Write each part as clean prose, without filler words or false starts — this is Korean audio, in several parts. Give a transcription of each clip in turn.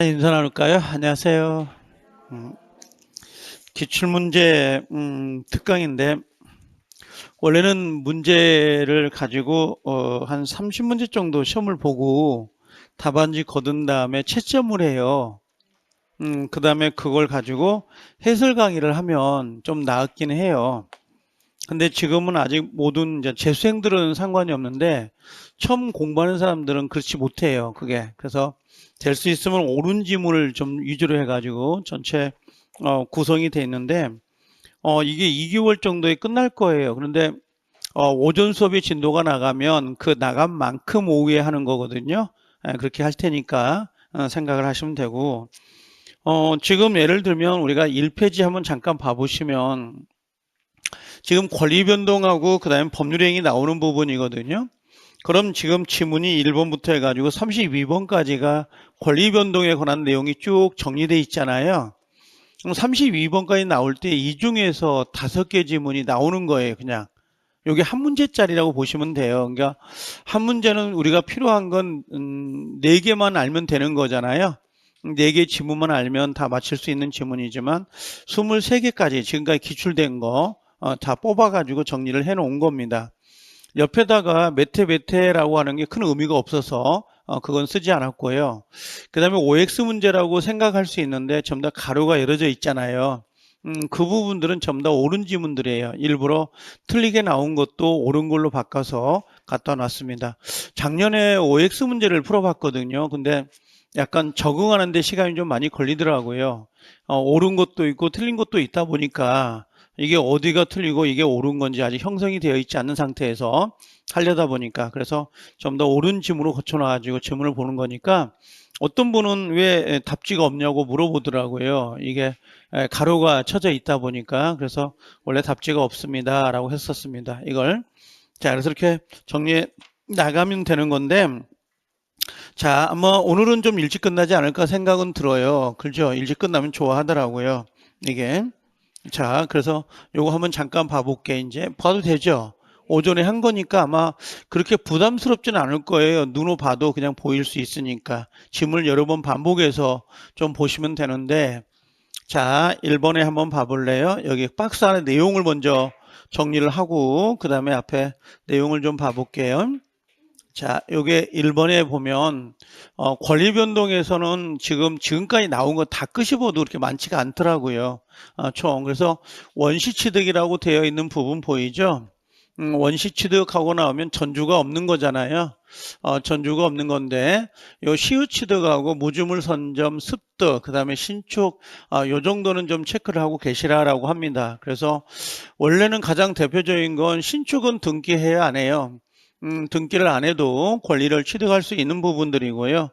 인사 나눌까요? 안녕하세요. 음, 기출문제 특강인데 원래는 문제를 가지고 한 30문제 정도 시험을 보고 답안지 거둔 다음에 채점을 해요. 그 다음에 그걸 가지고 해설 강의를 하면 좀 나았긴 해요. 근데 지금은 아직 모든 이제 재수생들은 상관이 없는데 처음 공부하는 사람들은 그렇지 못해요. 그게. 그래서 될 수 있으면 옳은 지문을 좀 위주로 해가지고 전체 구성이 돼 있는데 이게 2개월 정도에 끝날 거예요. 그런데 오전 수업이 진도가 나가면 그 나간 만큼 오후에 하는 거거든요. 그렇게 할 테니까 생각을 하시면 되고 지금 예를 들면 우리가 1페이지 한번 잠깐 봐보시면 지금 권리 변동하고 그다음에 법률행위 나오는 부분이거든요. 그럼 지금 지문이 1번부터 해가지고 32번까지가 권리 변동에 관한 내용이 쭉 정리되어 있잖아요. 그럼 32번까지 나올 때 이 중에서 5개 지문이 나오는 거예요, 그냥. 여기 한 문제짜리라고 보시면 돼요. 그러니까 한 문제는 우리가 필요한 건 4개만 알면 되는 거잖아요. 4개 지문만 알면 다 맞힐 수 있는 지문이지만 23개까지 지금까지 기출된 거 다 뽑아가지고 정리를 해 놓은 겁니다. 옆에다가 메테라고 하는 게 큰 의미가 없어서 그건 쓰지 않았고요. 그 다음에 OX 문제라고 생각할 수 있는데 전부 다 가로가 열어져 있잖아요. 그 부분들은 전부 다 옳은 지문들이에요. 일부러 틀리게 나온 것도 옳은 걸로 바꿔서 갖다 놨습니다. 작년에 OX 문제를 풀어봤거든요. 근데 약간 적응하는데 시간이 좀 많이 걸리더라고요. 옳은 것도 있고 틀린 것도 있다 보니까 이게 어디가 틀리고 이게 옳은 건지 아직 형성이 되어 있지 않는 상태에서 하려다 보니까 그래서 좀 더 옳은 지문으로 고쳐놔가지고 지문을 보는 거니까 어떤 분은 왜 답지가 없냐고 물어보더라고요. 이게 가로가 쳐져 있다 보니까 그래서 원래 답지가 없습니다 라고 했었습니다. 이걸 자 그래서 이렇게 정리해 나가면 되는 건데 자 아마 오늘은 좀 일찍 끝나지 않을까 생각은 들어요. 그렇죠? 일찍 끝나면 좋아하더라고요. 이게 자, 그래서 요거 한번 잠깐 봐볼게. 이제 봐도 되죠? 오전에 한 거니까 아마 그렇게 부담스럽지는 않을 거예요. 눈으로 봐도 그냥 보일 수 있으니까. 지문을 여러 번 반복해서 좀 보시면 되는데, 자, 1번에 한번 봐볼래요? 여기 박스 안에 내용을 먼저 정리를 하고, 그 다음에 앞에 내용을 좀 봐볼게요. 자, 요게 1번에 보면 권리 변동에서는 지금까지 나온 거 다 끄집어도 그렇게 많지가 않더라고요. 총 그래서 원시 취득이라고 되어 있는 부분 보이죠? 원시 취득하고 나오면 전주가 없는 거잖아요. 전주가 없는 건데 요 시효 취득하고 무주물 선점 습득 그다음에 신축 요 정도는 좀 체크를 하고 계시라라고 합니다. 그래서 원래는 가장 대표적인 건 신축은 등기해야 안 해요. 등기를 안 해도 권리를 취득할 수 있는 부분들이고요.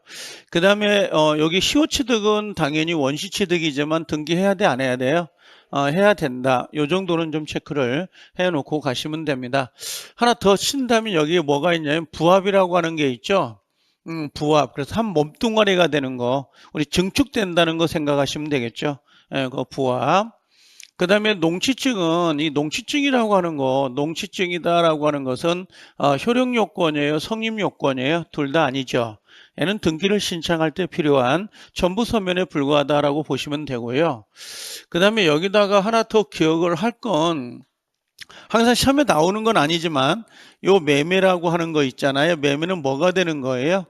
그 다음에 여기 시효 취득은 당연히 원시 취득이지만 등기해야 돼, 안 해야 돼요? 해야 된다. 요 정도는 좀 체크를 해놓고 가시면 됩니다. 하나 더 친다면 여기에 뭐가 있냐면 부합이라고 하는 게 있죠. 부합. 그래서 한 몸뚱아리가 되는 거, 우리 증축된다는 거 생각하시면 되겠죠. 그 부합. 그 다음에 농취증은 이 농취증이라고 하는 거, 농취증이다라고 하는 것은 효력 요건이에요, 성립 요건이에요, 둘 다 아니죠. 얘는 등기를 신청할 때 필요한 전부 서면에 불과하다라고 보시면 되고요. 그 다음에 여기다가 하나 더 기억을 할 건 항상 시험에 나오는 건 아니지만 요 매매라고 하는 거 있잖아요. 매매는 뭐가 되는 거예요?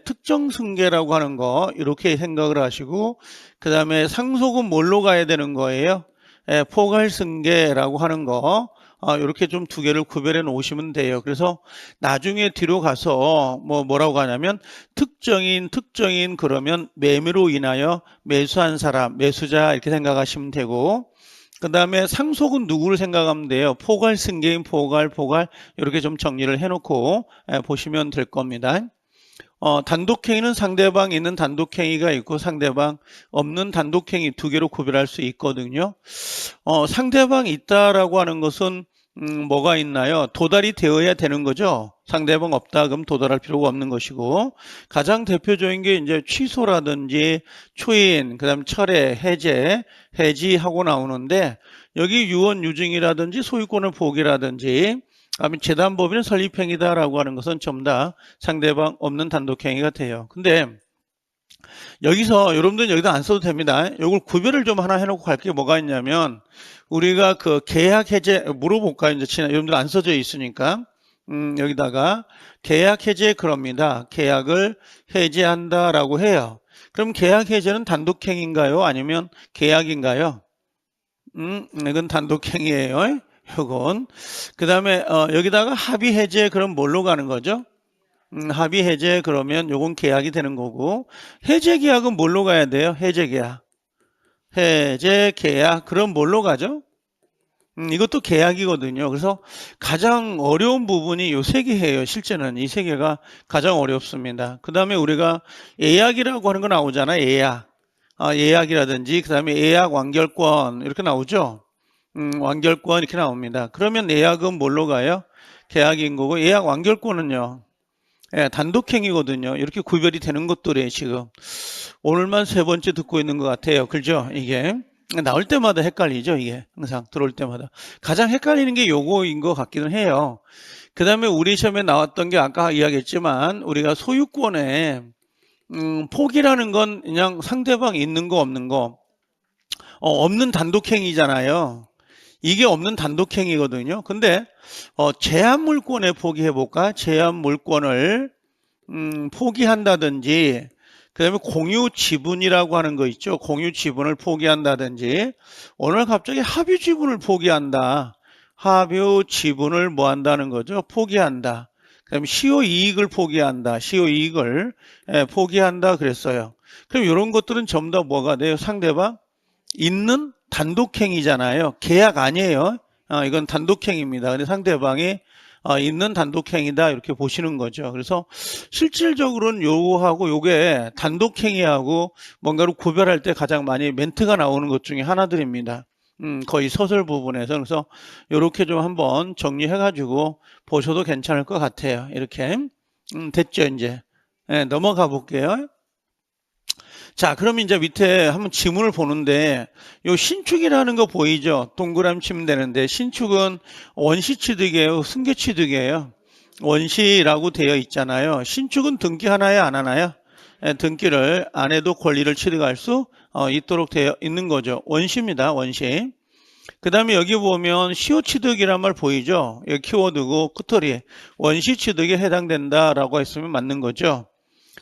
특정 승계라고 하는 거 이렇게 생각을 하시고 그 다음에 상속은 뭘로 가야 되는 거예요? 포괄승계라고 하는 거 이렇게 좀 두 개를 구별해 놓으시면 돼요. 그래서 나중에 뒤로 가서 뭐라고 하냐면 특정인 그러면 매매로 인하여 매수한 사람, 매수자 이렇게 생각하시면 되고 그 다음에 상속은 누구를 생각하면 돼요? 포괄승계인 포괄 이렇게 좀 정리를 해놓고 보시면 될 겁니다. 단독행위는 상대방 있는 단독행위가 있고 상대방 없는 단독행위 두 개로 구별할 수 있거든요. 상대방 있다라고 하는 것은 뭐가 있나요? 도달이 되어야 되는 거죠. 상대방 없다 그럼 도달할 필요가 없는 것이고 가장 대표적인 게 이제 취소라든지 초인, 그다음 철회, 해지하고 나오는데 여기 유언 유증이라든지 소유권의 포기라든지 그다음에 재단법인의 설립행위다라고 하는 것은 전부 다 상대방 없는 단독행위가 돼요. 근데 여기서 여러분들은 여기다 안 써도 됩니다. 이걸 구별을 좀 하나 해놓고 갈 게 뭐가 있냐면 우리가 그 계약 해제 물어볼까요? 이제 지난 여러분들 안 써져 있으니까 여기다가 계약 해제 그럽니다. 계약을 해제한다라고 해요. 그럼 계약 해제는 단독행위인가요? 아니면 계약인가요? 이건 단독행위예요. 이건 그 다음에 여기다가 합의 해제 그럼 뭘로 가는 거죠? 합의 해제 그러면 요건 계약이 되는 거고 해제 계약은 뭘로 가야 돼요? 해제 계약. 해제 계약 그럼 뭘로 가죠? 이것도 계약이거든요. 그래서 가장 어려운 부분이 요 세 개예요. 실제는 이 세 개가 가장 어렵습니다. 그 다음에 우리가 예약이라고 하는 거 나오잖아요. 예약. 예약이라든지 그 다음에 예약 완결권 이렇게 나오죠. 완결권 이렇게 나옵니다. 그러면 예약은 뭘로 가요? 계약인 거고 예약 완결권은요. 예, 단독행위거든요. 이렇게 구별이 되는 것들이 지금 오늘만 세 번째 듣고 있는 것 같아요. 그죠? 이게 나올 때마다 헷갈리죠. 이게 항상 들어올 때마다 가장 헷갈리는 게 요거인 것 같기는 해요. 그 다음에 우리 시험에 나왔던 게 아까 이야기했지만 우리가 소유권에 포기라는 건 그냥 상대방 있는 거 없는 거 없는 단독행위잖아요. 이게 없는 단독행위거든요. 근데 제한 물권에 포기해 볼까? 제한 물권을 포기한다든지 그 다음에 공유 지분이라고 하는 거 있죠. 공유 지분을 포기한다든지 오늘 갑자기 합의 지분을 포기한다. 합의 지분을 뭐 한다는 거죠? 포기한다. 그 다음에 시효 이익을 포기한다. 시효 이익을 포기한다 그랬어요. 그럼 이런 것들은 전부 다 뭐가 돼요? 상대방 있는 단독행위잖아요. 계약 아니에요. 이건 단독행위입니다. 근데 상대방이 있는 단독행위다 이렇게 보시는 거죠. 그래서 실질적으로는 요거하고 요게 단독행위하고 뭔가를 구별할 때 가장 많이 멘트가 나오는 것 중에 하나들입니다. 거의 서술 부분에서. 그래서 요렇게 좀 한번 정리해가지고 보셔도 괜찮을 것 같아요. 이렇게 됐죠 이제. 넘어가 볼게요. 자, 그럼 이제 밑에 한번 지문을 보는데 요 신축이라는 거 보이죠? 동그라미 치면 되는데 신축은 원시 취득이에요? 승계 취득이에요? 원시라고 되어 있잖아요. 신축은 등기 하나에 안 하나요? 등기를 안 해도 권리를 취득할 수 있도록 되어 있는 거죠. 원시입니다. 원시. 그 다음에 여기 보면 시효 취득이란 말 보이죠? 여기 키워드고 끝털이 원시 취득에 해당된다라고 했으면 맞는 거죠.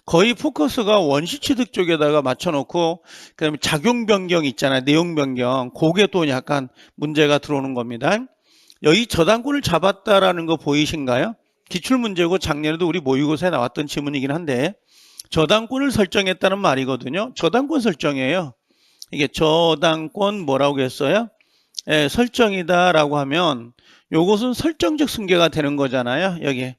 거의 포커스가 원시 취득 쪽에다가 맞춰놓고 그다음에 작용 변경 있잖아요. 내용 변경. 그게 또 약간 문제가 들어오는 겁니다. 여기 저당권을 잡았다라는 거 보이신가요? 기출문제고 작년에도 우리 모의고사에 나왔던 지문이긴 한데 저당권을 설정했다는 말이거든요. 저당권 설정이에요. 이게 저당권 뭐라고 했어요? 설정이다라고 하면 요것은 설정적 승계가 되는 거잖아요. 여기.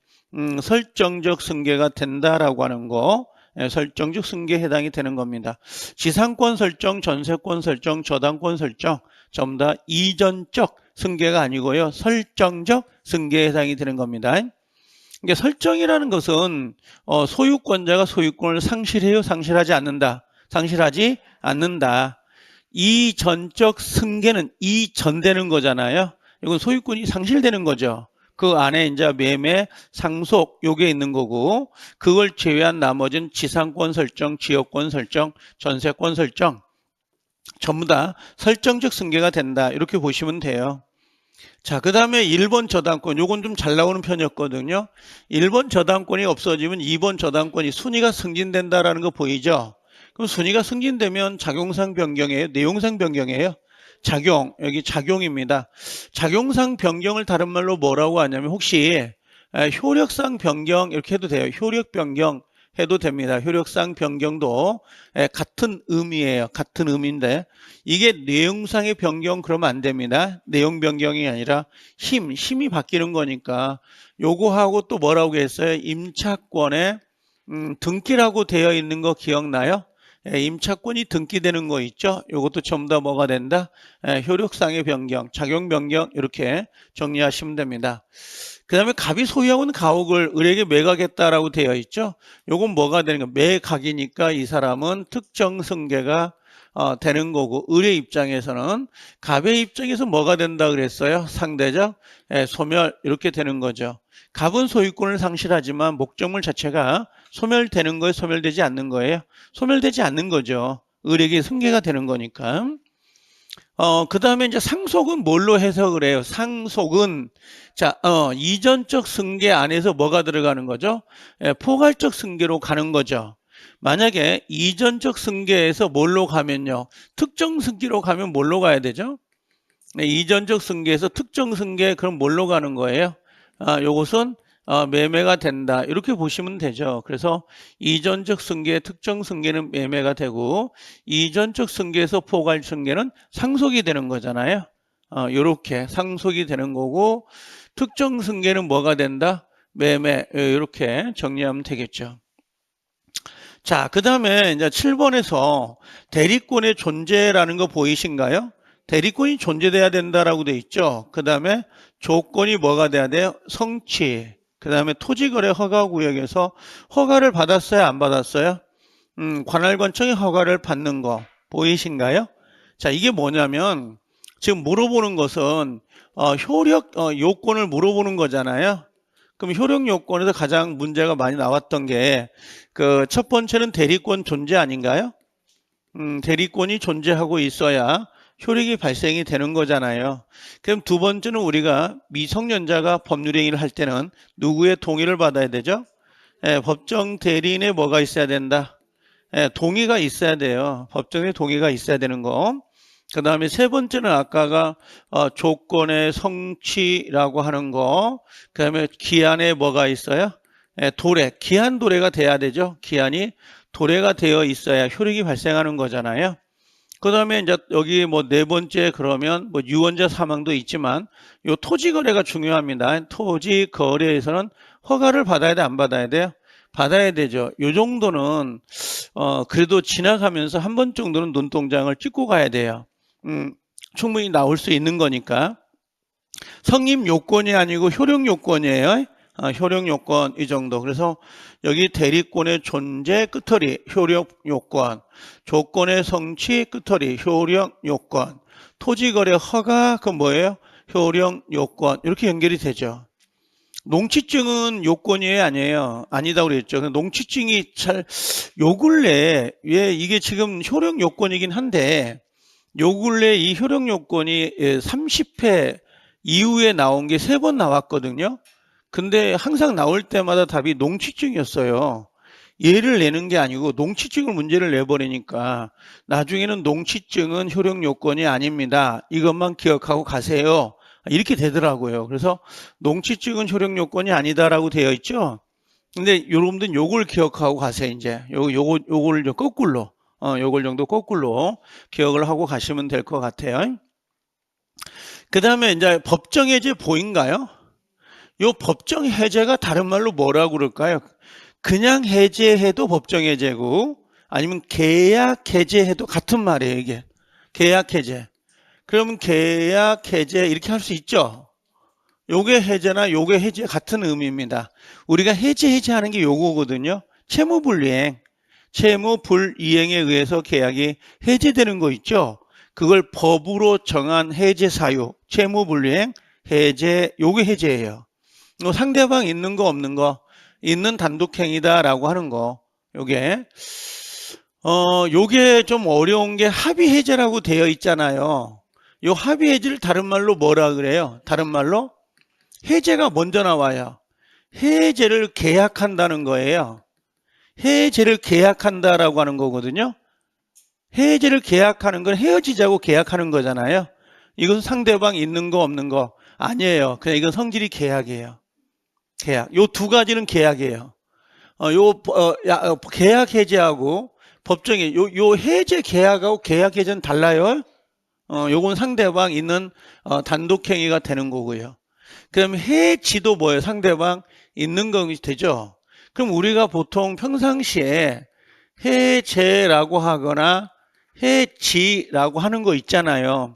설정적 승계가 된다라고 하는 거 설정적 승계에 해당이 되는 겁니다. 지상권 설정, 전세권 설정, 저당권 설정 전부 다 이전적 승계가 아니고요. 설정적 승계에 해당이 되는 겁니다. 이게 설정이라는 것은 소유권자가 소유권을 상실해요? 상실하지 않는다? 상실하지 않는다. 이전적 승계는 이전되는 거잖아요. 이건 소유권이 상실되는 거죠. 그 안에 이제 매매, 상속 요게 있는 거고 그걸 제외한 나머지는 지상권 설정, 지역권 설정, 전세권 설정 전부 다 설정적 승계가 된다. 이렇게 보시면 돼요. 자, 그 다음에 1번 저당권 요건 좀 잘 나오는 편이었거든요. 1번 저당권이 없어지면 2번 저당권이 순위가 승진된다라는 거 보이죠? 그럼 순위가 승진되면 작용상 변경이에요? 내용상 변경이에요? 작용, 여기 작용입니다. 작용상 변경을 다른 말로 뭐라고 하냐면 혹시 효력상 변경 이렇게 해도 돼요. 효력 변경 해도 됩니다. 효력상 변경도 같은 의미예요. 같은 의미인데 이게 내용상의 변경 그러면 안 됩니다. 내용 변경이 아니라 힘이 바뀌는 거니까 요거하고 또 뭐라고 했어요? 임차권에 등기라고 되어 있는 거 기억나요? 임차권이 등기되는 거 있죠? 이것도 전부 다 뭐가 된다? 효력상의 변경, 작용 변경 이렇게 정리하시면 됩니다. 그 다음에 갑이 소유하고 있는 가옥을 을에게 매각했다라고 되어 있죠? 요건 뭐가 되는 거? 매각이니까 이 사람은 특정 승계가 되는 거고 을의 입장에서는 갑의 입장에서 뭐가 된다 그랬어요? 상대적 소멸 이렇게 되는 거죠. 갑은 소유권을 상실하지만 목적물 자체가 소멸되는 거예요? 소멸되지 않는 거예요? 소멸되지 않는 거죠. 을에게 승계가 되는 거니까. 그 다음에 이제 상속은 뭘로 해석을 해요? 상속은, 자, 이전적 승계 안에서 뭐가 들어가는 거죠? 예, 포괄적 승계로 가는 거죠. 만약에 이전적 승계에서 뭘로 가면요? 특정 승계로 가면 뭘로 가야 되죠? 네, 이전적 승계에서 특정 승계, 그럼 뭘로 가는 거예요? 요것은 매매가 된다. 이렇게 보시면 되죠. 그래서 이전적 승계, 특정 승계는 매매가 되고 이전적 승계에서 포괄 승계는 상속이 되는 거잖아요. 이렇게 상속이 되는 거고 특정 승계는 뭐가 된다? 매매. 이렇게 정리하면 되겠죠. 자, 그 다음에 이제 7번에서 대리권의 존재라는 거 보이신가요? 대리권이 존재돼야 된다라고 돼 있죠. 그 다음에 조건이 뭐가 돼야 돼요? 성취. 그 다음에 토지거래 허가구역에서 허가를 받았어요? 안 받았어요? 관할관청이 허가를 받는 거 보이신가요? 자, 이게 뭐냐면 지금 물어보는 것은 효력 요건을 물어보는 거잖아요. 그럼 효력 요건에서 가장 문제가 많이 나왔던 게 그 첫 번째는 대리권 존재 아닌가요? 대리권이 존재하고 있어야 효력이 발생이 되는 거잖아요. 그럼 두 번째는 우리가 미성년자가 법률행위를 할 때는 누구의 동의를 받아야 되죠? 법정 대리인의 뭐가 있어야 된다? 동의가 있어야 돼요. 법정의 동의가 있어야 되는 거. 그 다음에 세 번째는 아까가 조건의 성취라고 하는 거. 그 다음에 기한에 뭐가 있어요? 도래, 기한 도래가 돼야 되죠. 기한이 도래가 되어 있어야 효력이 발생하는 거잖아요. 그 다음에 이제 여기 뭐 네 번째 그러면 뭐 유언자 사망도 있지만 요 토지 거래가 중요합니다. 토지 거래에서는 허가를 받아야 돼, 안 받아야 돼요? 받아야 되죠. 요 정도는 그래도 지나가면서 한 번 정도는 눈동장을 찍고 가야 돼요. 충분히 나올 수 있는 거니까. 성립 요건이 아니고 효력 요건이에요. 효력 요건 이 정도. 그래서 여기 대리권의 존재 끝허리 효력 요건, 조건의 성취 끝허리 효력 요건, 토지거래 허가 그 뭐예요? 효력 요건. 이렇게 연결이 되죠. 농취증은 요건이에요, 아니에요? 아니다고 그랬죠. 농취증이 요 근래 왜 이게 지금 효력 요건이긴 한데 요 근래 이 효력 요건이 30회 이후에 나온 게 3번 나왔거든요. 근데 항상 나올 때마다 답이 농취증이었어요. 얘를 내는 게 아니고 농취증을 문제를 내버리니까 나중에는 농취증은 효력 요건이 아닙니다. 이것만 기억하고 가세요. 이렇게 되더라고요. 그래서 농취증은 효력 요건이 아니다라고 되어 있죠. 근데 여러분들은 요걸 기억하고 가세요. 이제 요걸 거꾸로 요걸 정도 거꾸로 기억을 하고 가시면 될 것 같아요. 그 다음에 이제 법정 해제 보인가요? 요 법정 해제가 다른 말로 뭐라고 그럴까요? 그냥 해제해도 법정 해제고 아니면 계약 해제해도 같은 말이에요. 이게 계약 해제. 그러면 계약 해제 이렇게 할 수 있죠. 요게 해제나 요게 해제 같은 의미입니다. 우리가 해제하는 게 요거거든요. 채무불이행. 채무불이행에 의해서 계약이 해제되는 거 있죠. 그걸 법으로 정한 해제 사유, 채무불이행, 해제, 요게 해제예요. 상대방 있는 거 없는 거, 있는 단독행위다라고 하는 거, 요게 좀 어려운 게 합의해제라고 되어 있잖아요. 요 합의해제를 다른 말로 뭐라 그래요? 다른 말로 해제가 먼저 나와요. 해제를 계약한다는 거예요. 해제를 계약한다라고 하는 거거든요. 해제를 계약하는 건 헤어지자고 계약하는 거잖아요. 이것은 상대방 있는 거 없는 거 아니에요. 그냥 이건 성질이 계약이에요. 계약. 요 두 가지는 계약이에요. 계약 해제하고 법정에 요 해제 계약하고 계약 해제는 달라요. 요건 상대방 있는 단독 행위가 되는 거고요. 그럼 해지도 뭐예요? 상대방 있는 거 되죠. 그럼 우리가 보통 평상시에 해제라고 하거나 해지라고 하는 거 있잖아요.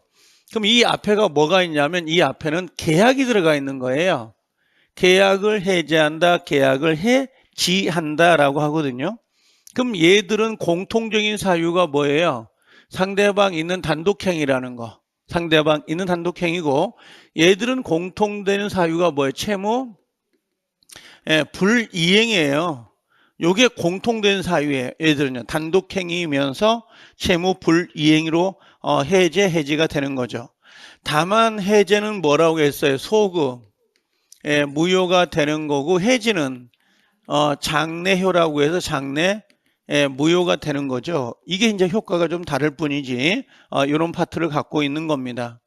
그럼 이 앞에가 뭐가 있냐면 이 앞에는 계약이 들어가 있는 거예요. 계약을 해제한다, 계약을 해지한다라고 하거든요. 그럼 얘들은 공통적인 사유가 뭐예요? 상대방 있는 단독행위라는 거. 상대방 있는 단독행위고 얘들은 공통되는 사유가 뭐예요? 채무 불이행이에요. 요게 공통된 사유예요. 예를 들면 단독행위이면서 채무 불이행으로 해지가 되는 거죠. 다만 해제는 뭐라고 했어요? 소급. 예, 무효가 되는 거고 해지는 장래효라고 해서 장래 무효가 되는 거죠. 이게 이제 효과가 좀 다를 뿐이지 이런 파트를 갖고 있는 겁니다.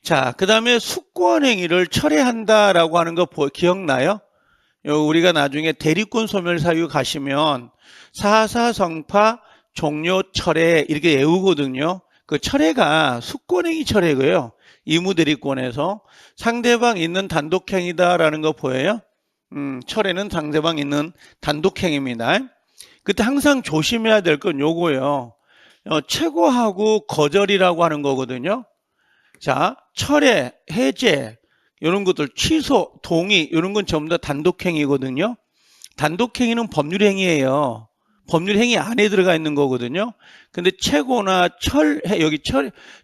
자, 그 다음에 숙권행위를 철회한다라고 하는 거 기억나요? 우리가 나중에 대리권 소멸 사유 가시면 사사성파 종료 철회 이렇게 외우거든요. 그 철회가 숙권행위 철회고요. 의무대리권에서 상대방 있는 단독행위다라는 거 보여요? 철회는 상대방 있는 단독행위입니다. 그때 항상 조심해야 될 건 요거예요. 최고하고 거절이라고 하는 거거든요. 자, 철회, 해제 이런 것들 취소, 동의 이런 건 전부 다 단독행위거든요. 단독행위는 법률행위예요. 법률행위 안에 들어가 있는 거거든요. 근데 최고나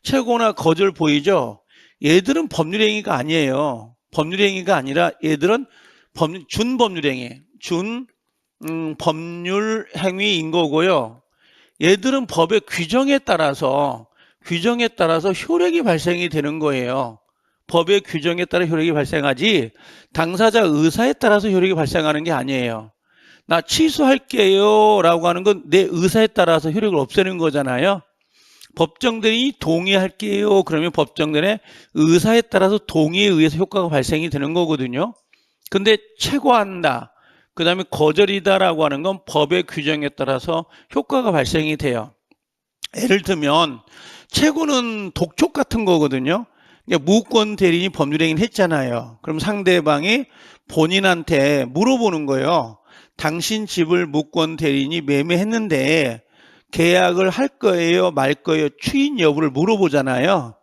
최고나 거절 보이죠? 얘들은 법률행위가 아니에요. 법률행위가 아니라 얘들은 준법률행위, 법률행위인 거고요. 얘들은 법의 규정에 따라서 효력이 발생이 되는 거예요. 법의 규정에 따라 효력이 발생하지 당사자 의사에 따라서 효력이 발생하는 게 아니에요. 나 취소할게요 라고 하는 건 내 의사에 따라서 효력을 없애는 거잖아요. 법정들이 동의할게요 그러면 법정들의 의사에 따라서 동의에 의해서 효과가 발생이 되는 거거든요. 근데 최고한다, 그 다음에 거절이다라고 하는 건 법의 규정에 따라서 효과가 발생이 돼요. 예를 들면 최고는 독촉 같은 거거든요. 무권 대리인이 법률행위를 했잖아요. 그럼 상대방이 본인한테 물어보는 거예요. 당신 집을 무권 대리인이 매매했는데 계약을 할 거예요, 말 거예요, 추인 여부를 물어보잖아요.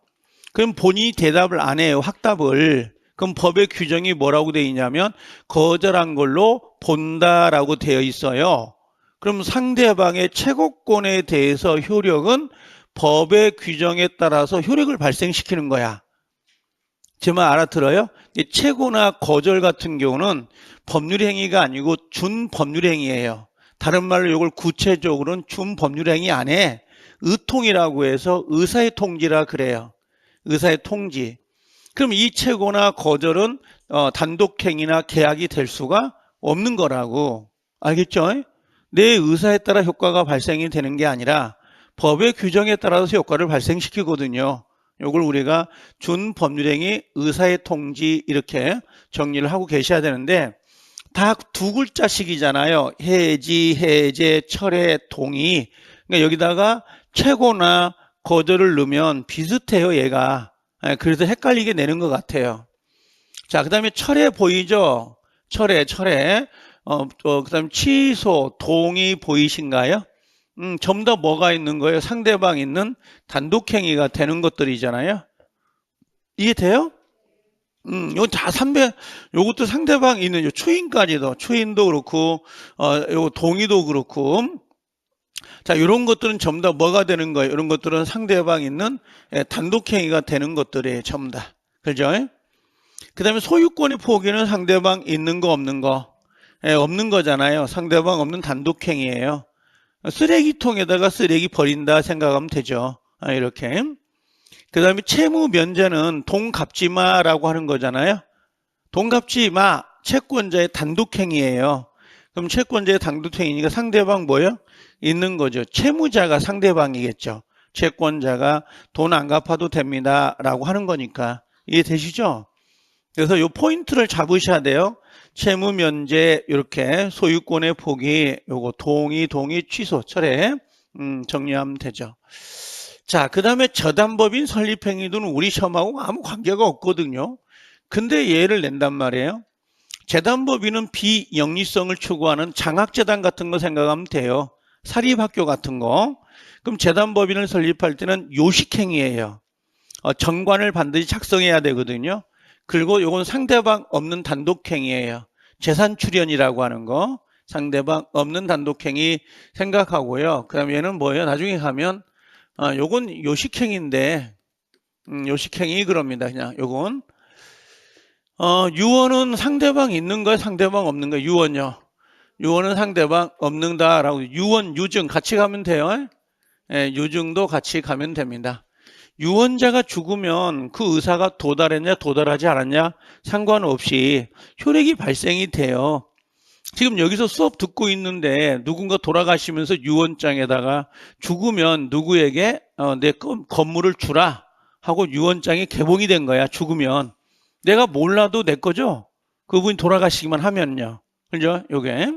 그럼 본인이 대답을 안 해요, 확답을. 그럼 법의 규정이 뭐라고 되어 있냐면 거절한 걸로 본다라고 되어 있어요. 그럼 상대방의 채권에 대해서 효력은 법의 규정에 따라서 효력을 발생시키는 거야. 제 말 알아들어요? 채고나 거절 같은 경우는 법률행위가 아니고 준법률행위예요. 다른 말로 이걸 구체적으로는 준법률행위 안에 의통이라고 해서 의사의 통지라 그래요. 의사의 통지. 그럼 이 채고나 거절은 단독행위나 계약이 될 수가 없는 거라고. 알겠죠? 내 의사에 따라 효과가 발생이 되는 게 아니라 법의 규정에 따라서 효과를 발생시키거든요. 이걸 우리가 준법률행위, 의사의 통지 이렇게 정리를 하고 계셔야 되는데 다 두 글자씩이잖아요. 해지, 해제, 철회, 동의. 그러니까 여기다가 최고나 거절을 넣으면 비슷해요, 얘가. 그래서 헷갈리게 내는 것 같아요. 자, 그 다음에 철회 보이죠? 철회. 그 다음에 취소, 동의 보이신가요? 전부 다 뭐가 있는 거예요? 상대방 있는 단독행위가 되는 것들이잖아요. 이해돼요? 이거 다 요것도 상대방 있는 추인까지도, 추인도 그렇고, 요거 동의도 그렇고. 자, 이런 것들은 전부 다 뭐가 되는 거예요? 이런 것들은 상대방 있는 단독행위가 되는 것들이에요, 전부 다. 그죠? 그 다음에 소유권의 포기는 상대방 있는 거, 없는 거. 없는 거잖아요. 상대방 없는 단독행위예요. 쓰레기통에다가 쓰레기 버린다 생각하면 되죠. 이렇게. 그 다음에 채무 면제는 돈 갚지 마라고 하는 거잖아요. 돈 갚지 마. 채권자의 단독행위예요. 그럼 채권자의 단독행위니까 상대방 뭐예요? 있는 거죠. 채무자가 상대방이겠죠. 채권자가 돈 안 갚아도 됩니다 라고 하는 거니까. 이해되시죠? 그래서 이 포인트를 잡으셔야 돼요. 채무 면제, 이렇게 소유권의 포기, 요거 동의, 취소, 철회 정리하면 되죠. 자, 그 다음에 저담법인 설립행위도는 우리 시험하고 아무 관계가 없거든요. 근데 예를 낸단 말이에요. 재단법인은 비영리성을 추구하는 장학재단 같은 거 생각하면 돼요. 사립학교 같은 거. 그럼 재단법인을 설립할 때는 요식행위예요. 정관을 반드시 작성해야 되거든요. 그리고 이건 상대방 없는 단독행위예요. 재산 출연이라고 하는 거. 상대방 없는 단독행위 생각하고요. 그 다음에 얘는 뭐예요? 나중에 가면 요건 요식행위인데 요식행위 그럽니다. 그냥 요건 유언은 상대방 있는 거예요? 상대방 없는 거예요? 유언요. 유언은 상대방 없는다라고 유언, 유증 같이 가면 돼요. 예, 유증도 같이 가면 됩니다. 유언자가 죽으면 그 의사가 도달했냐 도달하지 않았냐 상관없이 효력이 발생이 돼요. 지금 여기서 수업 듣고 있는데 누군가 돌아가시면서 유언장에다가 죽으면 누구에게 내 건물을 주라 하고 유언장이 개봉이 된 거야. 죽으면 내가 몰라도 내 거죠. 그분이 돌아가시기만 하면요. 그죠? 요게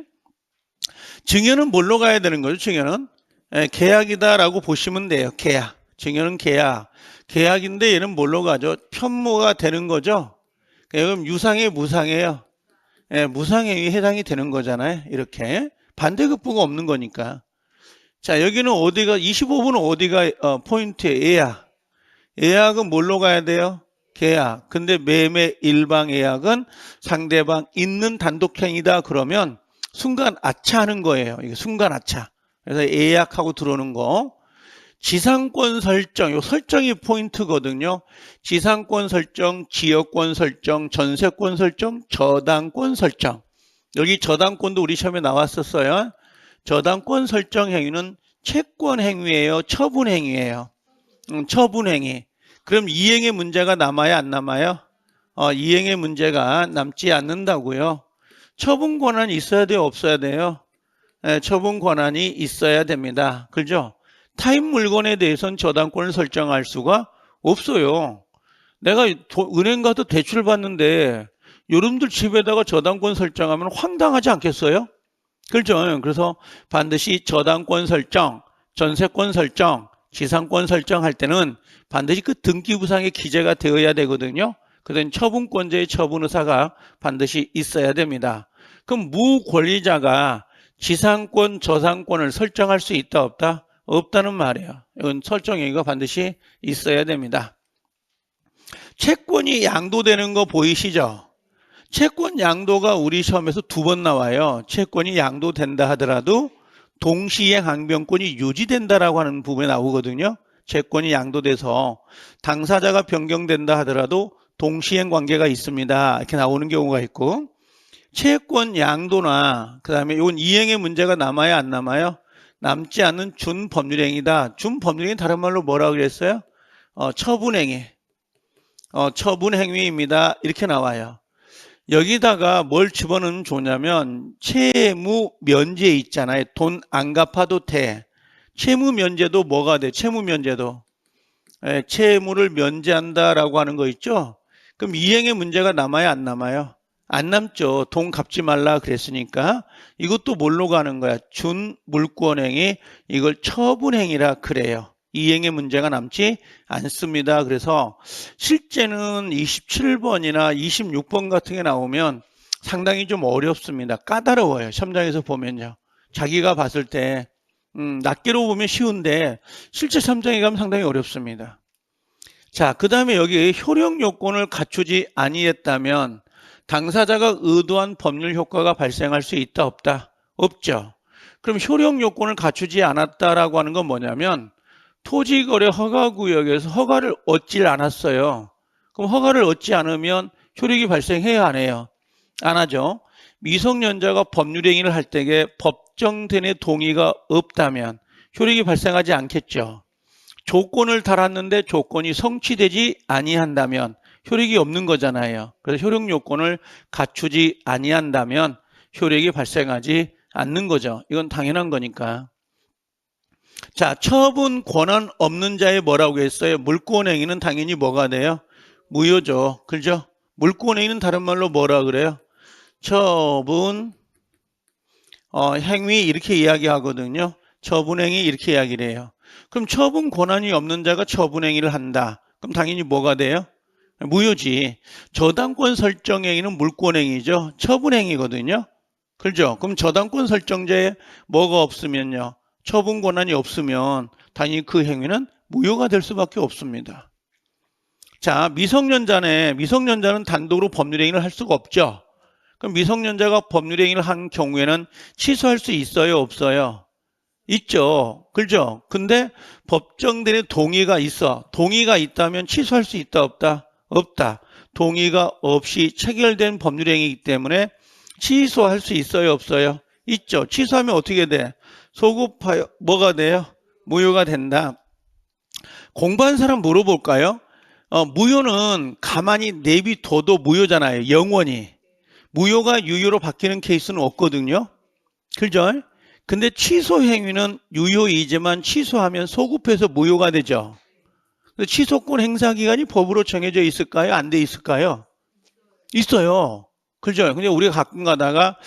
증여는 뭘로 가야 되는 거죠? 증여는 계약이다라고 보시면 돼요. 계약. 증여는 계약. 계약인데 얘는 뭘로 가죠? 편모가 되는 거죠. 그럼 유상해 무상해요. 무상행위 해당이 되는 거잖아요. 이렇게 반대급부가 없는 거니까. 자, 여기는 어디가 25분은 어디가 포인트예요? 예약. 예약은 뭘로 가야 돼요? 계약. 근데 매매 일방 예약은 상대방 있는 단독행위다 그러면 순간 아차하는 거예요. 이게 순간 아차. 그래서 예약하고 들어오는 거. 지상권 설정, 요 설정이 포인트거든요. 지상권 설정, 지역권 설정, 전세권 설정, 저당권 설정. 여기 저당권도 우리 시험에 나왔었어요. 저당권 설정 행위는 채권 행위예요, 처분 행위예요. 처분 행위. 그럼 이행의 문제가 남아요, 안 남아요? 이행의 문제가 남지 않는다고요. 처분 권한이 있어야 돼요, 없어야 돼요? 처분 권한이 있어야 됩니다. 그죠? 타인 물건에 대해서는 저당권을 설정할 수가 없어요. 내가 은행 가서 대출 받는데 여러분들 집에다가 저당권 설정하면 황당하지 않겠어요? 그렇죠? 그래서 반드시 저당권 설정, 전세권 설정, 지상권 설정할 때는 반드시 그 등기부상에 기재가 되어야 되거든요. 그다음 처분권자의 처분 의사가 반드시 있어야 됩니다. 그럼 무권리자가 지상권, 저상권을 설정할 수 있다 없다? 없다는 말이에요. 이건 설정 행위가 반드시 있어야 됩니다. 채권이 양도되는 거 보이시죠? 채권 양도가 우리 시험에서 2번 나와요. 채권이 양도된다 하더라도 동시행 항변권이 유지된다라고 하는 부분에 나오거든요. 채권이 양도돼서 당사자가 변경된다 하더라도 동시행 관계가 있습니다. 이렇게 나오는 경우가 있고 채권 양도나 그다음에 이건 이행의 문제가 남아요, 안 남아요? 남지 않는 준법률행위다. 준법률행위 다른 말로 뭐라고 그랬어요? 처분행위. 처분행위입니다. 이렇게 나와요. 여기다가 뭘 집어넣으면 좋냐면 채무 면제 있잖아요. 돈 안 갚아도 돼. 채무 면제도 뭐가 돼? 채무 면제도. 채무를 면제한다라고 하는 거 있죠? 그럼 이행의 문제가 남아요, 안 남아요? 안 남죠. 돈 갚지 말라 그랬으니까. 이것도 뭘로 가는 거야? 준물권행위, 이걸 처분행위라 그래요. 이행의 문제가 남지 않습니다. 그래서 실제는 27번이나 26번 같은 게 나오면 상당히 좀 어렵습니다. 까다로워요. 시험장에서 보면요. 자기가 봤을 때 낱개로 보면 쉬운데 실제 시험장에 가면 상당히 어렵습니다. 자, 그 다음에 여기 효력 요건을 갖추지 아니했다면 당사자가 의도한 법률 효과가 발생할 수 있다 없다? 없죠. 그럼 효력 요건을 갖추지 않았다라고 하는 건 뭐냐면 토지거래 허가구역에서 허가를 얻질 않았어요. 그럼 허가를 얻지 않으면 효력이 발생해야 안 해요? 안 하죠. 미성년자가 법률행위를 할 때에 법정된의 동의가 없다면 효력이 발생하지 않겠죠. 조건을 달았는데 조건이 성취되지 아니한다면 효력이 없는 거잖아요. 그래서 효력 요건을 갖추지 아니한다면 효력이 발생하지 않는 거죠. 이건 당연한 거니까. 자, 처분 권한 없는 자의 뭐라고 했어요? 물권행위는 당연히 뭐가 돼요? 무효죠. 그죠? 물권행위는 다른 말로 뭐라 그래요? 처분 행위 이렇게 이야기하거든요. 처분행위 이렇게 이야기를 해요. 그럼 처분 권한이 없는 자가 처분행위를 한다. 그럼 당연히 뭐가 돼요? 무효지. 저당권 설정행위는 물권행위죠. 처분행위거든요. 그렇죠? 그럼 저당권 설정자에 뭐가 없으면요. 처분 권한이 없으면 당연히 그 행위는 무효가 될 수밖에 없습니다. 자, 미성년자는 단독으로 법률행위를 할 수가 없죠. 그럼 미성년자가 법률행위를 한 경우에는 취소할 수 있어요, 없어요? 있죠. 그렇죠? 근데 법정대의 동의가 있어. 동의가 있다면 취소할 수 있다, 없다? 없다. 동의가 없이 체결된 법률행위이기 때문에 취소할 수 있어요, 없어요? 있죠. 취소하면 어떻게 돼? 소급하여 뭐가 돼요? 무효가 된다. 공부한 사람 물어볼까요? 무효는 가만히 내비둬도 무효잖아요. 영원히. 무효가 유효로 바뀌는 케이스는 없거든요. 그죠? 근데 취소 행위는 유효이지만 취소하면 소급해서 무효가 되죠. 취소권 행사 기간이 법으로 정해져 있을까요? 안 돼 있을까요? 있어요. 그죠? 근데 우리가 가끔 가다가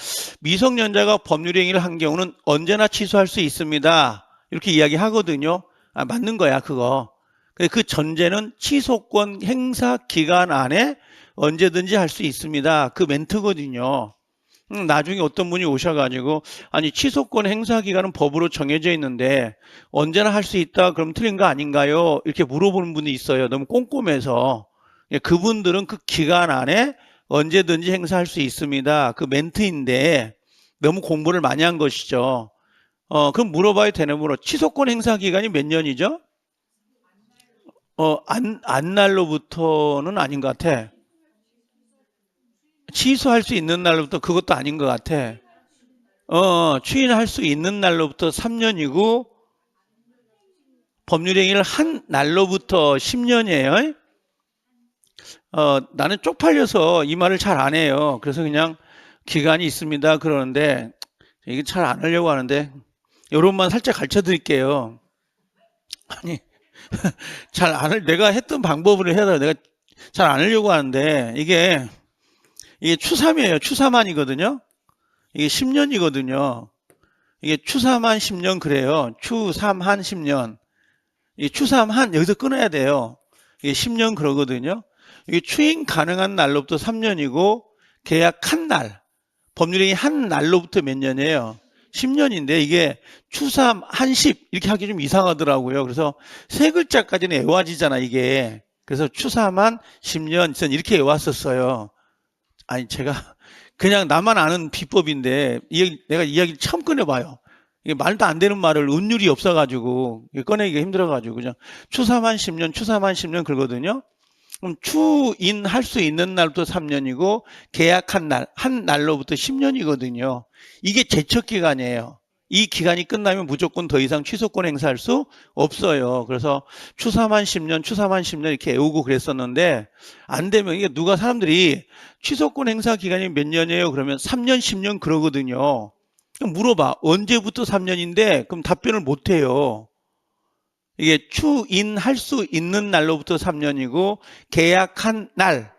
미성년자가 법률 행위를 한 경우는 언제나 취소할 수 있습니다. 이렇게 이야기하거든요. 맞는 거야, 그거. 근데 그 전제는 취소권 행사 기간 안에 언제든지 할 수 있습니다. 그 멘트거든요. 나중에 어떤 분이 오셔가지고 아니 취소권 행사 기간은 법으로 정해져 있는데 언제나 할 수 있다 그럼 틀린 거 아닌가요? 이렇게 물어보는 분이 있어요. 너무 꼼꼼해서. 그분들은 그 기간 안에 언제든지 행사할 수 있습니다. 그 멘트인데 너무 공부를 많이 한 것이죠. 그럼 물어봐야 되는 물어. 취소권 행사 기간이 몇 년이죠? 안 날로부터는 아닌 것 같아. 취소할 수 있는 날로부터 그것도 아닌 것 같아. 추인할 수 있는 날로부터 3년이고 법률행위를 한 날로부터 10년이에요. 나는 쪽팔려서 이 말을 잘 안 해요. 그래서 그냥 기간이 있습니다. 그러는데 이게 잘 안 하려고 하는데 요런만 살짝 가르쳐 드릴게요. 아니 잘 안 할, 내가 했던 방법을 해야 내가 잘 안 하려고 하는데 이게 추삼이에요. 추삼한이거든요. 이게 10년이거든요. 이게 추삼한 10년 그래요. 추삼한 10년. 이 추삼한 여기서 끊어야 돼요. 이게 10년 그러거든요. 이게 추인 가능한 날로부터 3년이고 계약한 날, 법률행위 한 날로부터 몇 년이에요? 10년인데 이게 추삼 한십 이렇게 하기 좀 이상하더라고요. 그래서 세 글자까지는 외워지잖아 이게. 그래서 추삼한 10년 전 이렇게 외웠었어요. 아니 제가 그냥 나만 아는 비법인데 내가 이야기를 처음 꺼내봐요. 이게 말도 안 되는 말을 운율이 없어가지고 꺼내기가 힘들어가지고 그냥 추삼한 10년, 추삼한 10년 그러거든요. 그럼 추인할 수 있는 날부터 3년이고 계약한 날, 한 날로부터 10년이거든요. 이게 제척 기간이에요. 이 기간이 끝나면 무조건 더 이상 취소권 행사할 수 없어요. 그래서 추삼한 10년, 추삼한 10년 이렇게 외우고 그랬었는데 안 되면 이게 누가 사람들이 취소권 행사 기간이 몇 년이에요? 그러면 3년, 10년 그러거든요. 그럼 물어봐. 언제부터 3년인데? 그럼 답변을 못 해요. 이게 추인할 수 있는 날로부터 3년이고 계약한 날,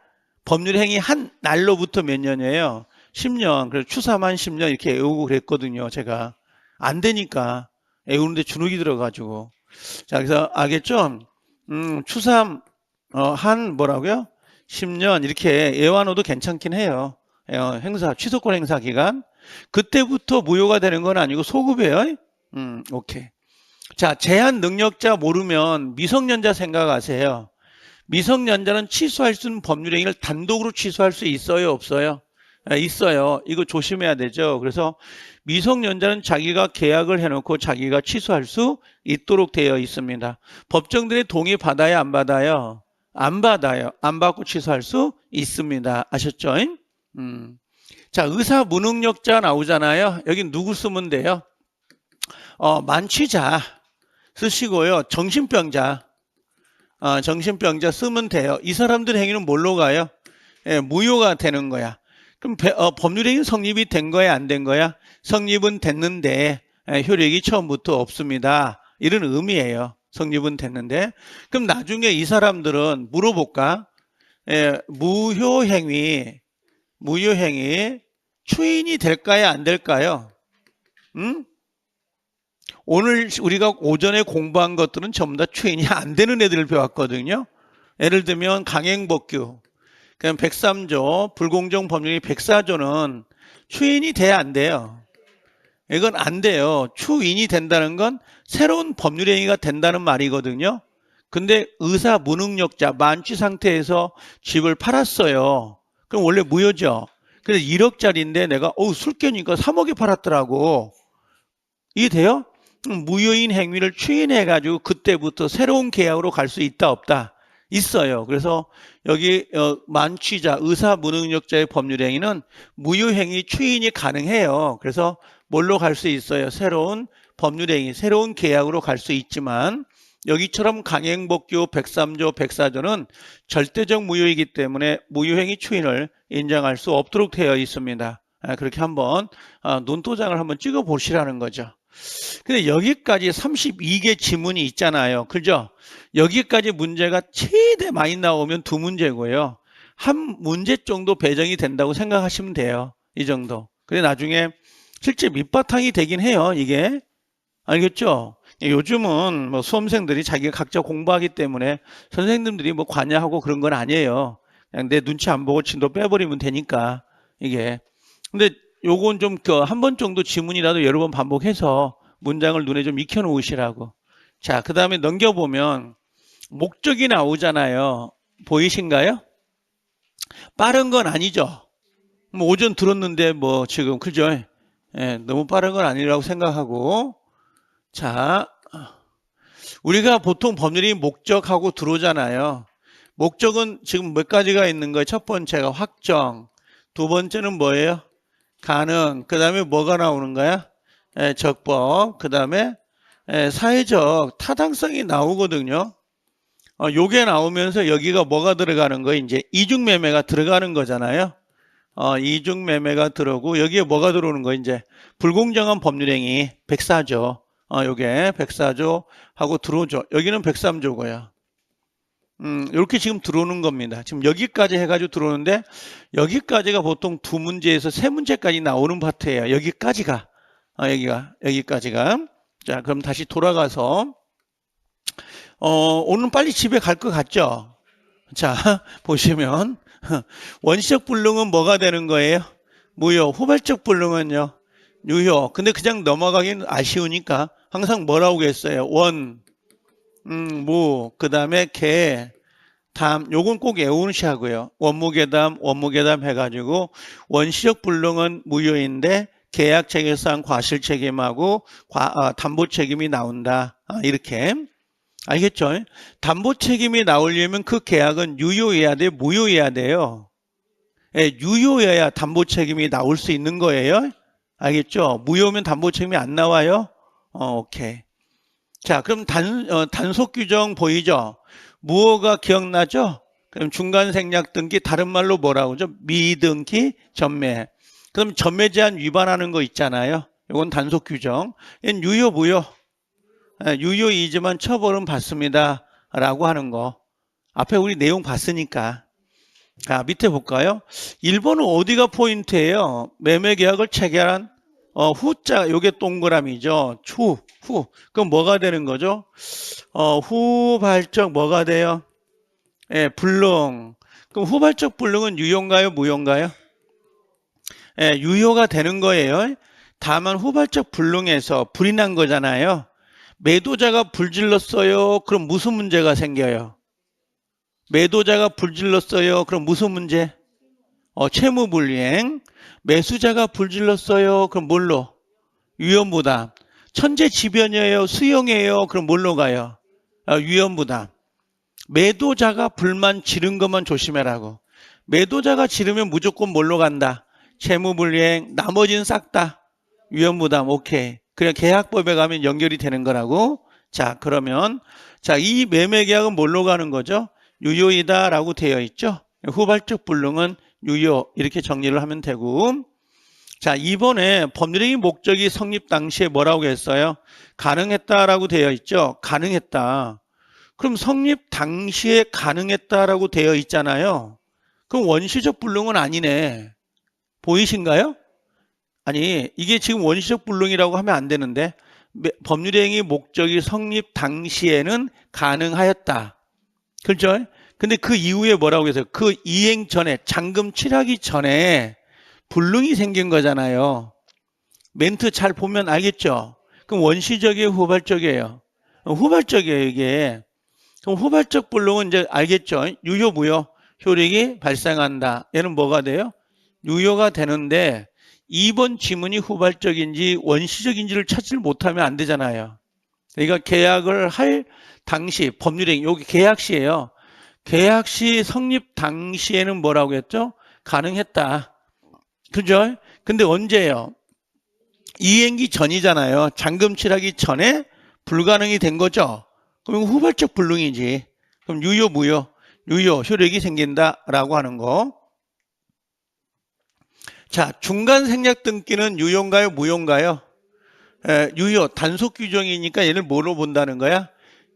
법률행위 한 날로부터 몇 년이에요? 10년. 그래서 추삼한 10년 이렇게 외우고 그랬거든요. 제가. 안 되니까 외우는데 주눅이 들어가지고. 자, 그래서 알겠죠? 추삼 한 뭐라고요? 10년 이렇게 외워놔도 괜찮긴 해요. 행사, 취소권 행사 기간. 그때부터 무효가 되는 건 아니고 소급이에요. 오케이. 자, 제한 능력자 모르면 미성년자 생각하세요. 미성년자는 취소할 수 있는 법률행위를 단독으로 취소할 수 있어요, 없어요? 있어요. 이거 조심해야 되죠. 그래서 미성년자는 자기가 계약을 해놓고 자기가 취소할 수 있도록 되어 있습니다. 법정들의 동의 받아야 안 받아요? 안 받아요. 안 받고 취소할 수 있습니다. 아셨죠? 자, 의사 무능력자 나오잖아요. 여기 누구 쓰면 돼요? 만취자 쓰시고요. 정신병자, 정신병자 쓰면 돼요. 이 사람들 행위는 뭘로 가요? 무효가 되는 거야. 그럼 법률행위 성립이 된 거야, 안 된 거야? 성립은 됐는데 효력이 처음부터 없습니다. 이런 의미예요. 성립은 됐는데. 그럼 나중에 이 사람들은 물어볼까? 무효행위 추인이 될까요, 안 될까요? 오늘 우리가 오전에 공부한 것들은 전부 다 추인이 안 되는 애들을 배웠거든요. 예를 들면 강행법규, 그냥 103조, 불공정 법률이 104조는 추인이 돼야 안 돼요. 이건 안 돼요. 추인이 된다는 건 새로운 법률행위가 된다는 말이거든요. 근데 의사 무능력자, 만취 상태에서 집을 팔았어요. 그럼 원래 무효죠. 그래서 1억짜리인데 내가 술 깨니까 3억에 팔았더라고. 이게 돼요? 무효인 행위를 추인해가지고 그때부터 새로운 계약으로 갈 수 있다 없다? 있어요. 그래서 여기 만취자, 의사 무능력자의 법률행위는 무효행위 추인이 가능해요. 그래서 뭘로 갈 수 있어요? 새로운 법률행위, 새로운 계약으로 갈 수 있지만 여기처럼 강행법규 103조, 104조는 절대적 무효이기 때문에 무효행위 추인을 인정할 수 없도록 되어 있습니다. 그렇게 한번 눈도장을 한번 찍어 보시라는 거죠. 근데 여기까지 32개 지문이 있잖아요. 그죠? 여기까지 문제가 최대 많이 나오면 두 문제고요. 한 문제 정도 배정이 된다고 생각하시면 돼요. 이 정도. 근데 나중에 실제 밑바탕이 되긴 해요. 이게. 알겠죠? 요즘은 뭐 수험생들이 자기가 각자 공부하기 때문에 선생님들이 뭐 관여하고 그런 건 아니에요. 그냥 내 눈치 안 보고 진도 빼버리면 되니까 이게. 근데 요건 좀 한 번 정도 지문이라도 여러 번 반복해서 문장을 눈에 좀 익혀 놓으시라고. 자, 그 다음에 넘겨보면 목적이 나오잖아요. 보이신가요? 빠른 건 아니죠. 뭐 오전 들었는데 뭐 지금 그죠? 예, 너무 빠른 건 아니라고 생각하고. 자, 우리가 보통 법률이 목적하고 들어오잖아요. 목적은 지금 몇 가지가 있는 거예요? 첫 번째가 확정, 두 번째는 뭐예요? 가능, 그 다음에 뭐가 나오는 거야? 적법, 그 다음에 사회적 타당성이 나오거든요. 요게 나오면서 여기가 뭐가 들어가는 거예요? 이제 이중매매가 들어가는 거잖아요. 이중매매가 들어오고 여기에 뭐가 들어오는 거예요? 이제 불공정한 법률행위 104조. 요게 104조 하고 들어오죠. 여기는 103조고요. 이렇게 지금 들어오는 겁니다. 지금 여기까지 해가지고 들어오는데 여기까지가 보통 두 문제에서 세 문제까지 나오는 파트예요. 여기까지가. 여기까지가. 자, 그럼 다시 돌아가서 오늘 빨리 집에 갈 것 같죠? 자, 보시면 원시적 불능은 뭐가 되는 거예요? 무효. 후발적 불능은요? 유효. 근데 그냥 넘어가긴 아쉬우니까 항상 뭐라고 했어요? 원, 무, 그 다음에 개, 담. 요건 꼭 외우시하고요. 원무계담, 원무계담 해가지고 원시적 불능은 무효인데 계약 체결상 과실 책임하고 담보 책임이 나온다. 이렇게. 알겠죠? 담보 책임이 나오려면 그 계약은 유효해야 돼, 무효해야 돼요. 예, 유효해야 담보 책임이 나올 수 있는 거예요. 알겠죠? 무효면 담보 책임이 안 나와요. 오케이. 자, 그럼 단속 규정 보이죠? 무효가 기억나죠? 그럼 중간 생략 등기 다른 말로 뭐라고 하죠? 미등기 전매. 그럼 전매 제한 위반하는 거 있잖아요. 이건 단속 규정. 얘는 유효 무효. 유효이지만 처벌은 받습니다. 라고 하는 거. 앞에 우리 내용 봤으니까. 밑에 볼까요? 1번은 어디가 포인트예요? 매매계약을 체결한 후자, 요게 동그라미죠. 후. 그럼 뭐가 되는 거죠? 후발적 뭐가 돼요? 예, 불능. 그럼 후발적 불능은 유효인가요? 무효인가요? 예, 유효가 되는 거예요. 다만 후발적 불능에서 불이 난 거잖아요. 매도자가 불질렀어요. 그럼 무슨 문제가 생겨요? 매도자가 불질렀어요. 그럼 무슨 문제? 채무불이행. 매수자가 불질렀어요. 그럼 뭘로? 위험부담. 천재지변이에요. 수용이에요. 그럼 뭘로 가요? 위험부담. 매도자가 불만 지른 것만 조심해라고. 매도자가 지르면 무조건 뭘로 간다? 채무불이행. 나머지는 싹 다 위험부담. 오케이. 그냥 계약법에 가면 연결이 되는 거라고. 자, 그러면 이 매매계약은 뭘로 가는 거죠? 유효이다라고 되어 있죠. 후발적 불능은 유효 이렇게 정리를 하면 되고. 자, 이번에 법률행위 목적이 성립 당시에 뭐라고 했어요? 가능했다라고 되어 있죠. 가능했다. 그럼 성립 당시에 가능했다라고 되어 있잖아요. 그럼 원시적 불능은 아니네. 보이신가요? 아니, 이게 지금 원시적 불능이라고 하면 안 되는데 법률행위 목적이 성립 당시에는 가능하였다. 그렇죠? 근데 그 이후에 뭐라고 했어요? 그 이행 전에, 잔금 취하기 전에 불능이 생긴 거잖아요. 멘트 잘 보면 알겠죠? 그럼 원시적이에요, 후발적이에요? 후발적이에요, 이게. 그럼 후발적 불능은 이제 알겠죠? 유효, 무효, 효력이 발생한다. 얘는 뭐가 돼요? 유효가 되는데 2번 지문이 후발적인지 원시적인지를 찾지 못하면 안 되잖아요. 그러니까 계약을 할 당시 법률행위, 여기 계약시예요. 계약시 성립 당시에는 뭐라고 했죠? 가능했다. 그죠? 근데 언제예요? 이행기 전이잖아요. 잔금 칠하기 전에 불가능이 된 거죠. 그럼 후발적 불능이지. 그럼 유효, 무효? 유효, 효력이 생긴다라고 하는 거. 자, 중간 생략 등기는 유효인가요, 무효인가요? 유효, 단속 규정이니까 얘를 뭐로 본다는 거야?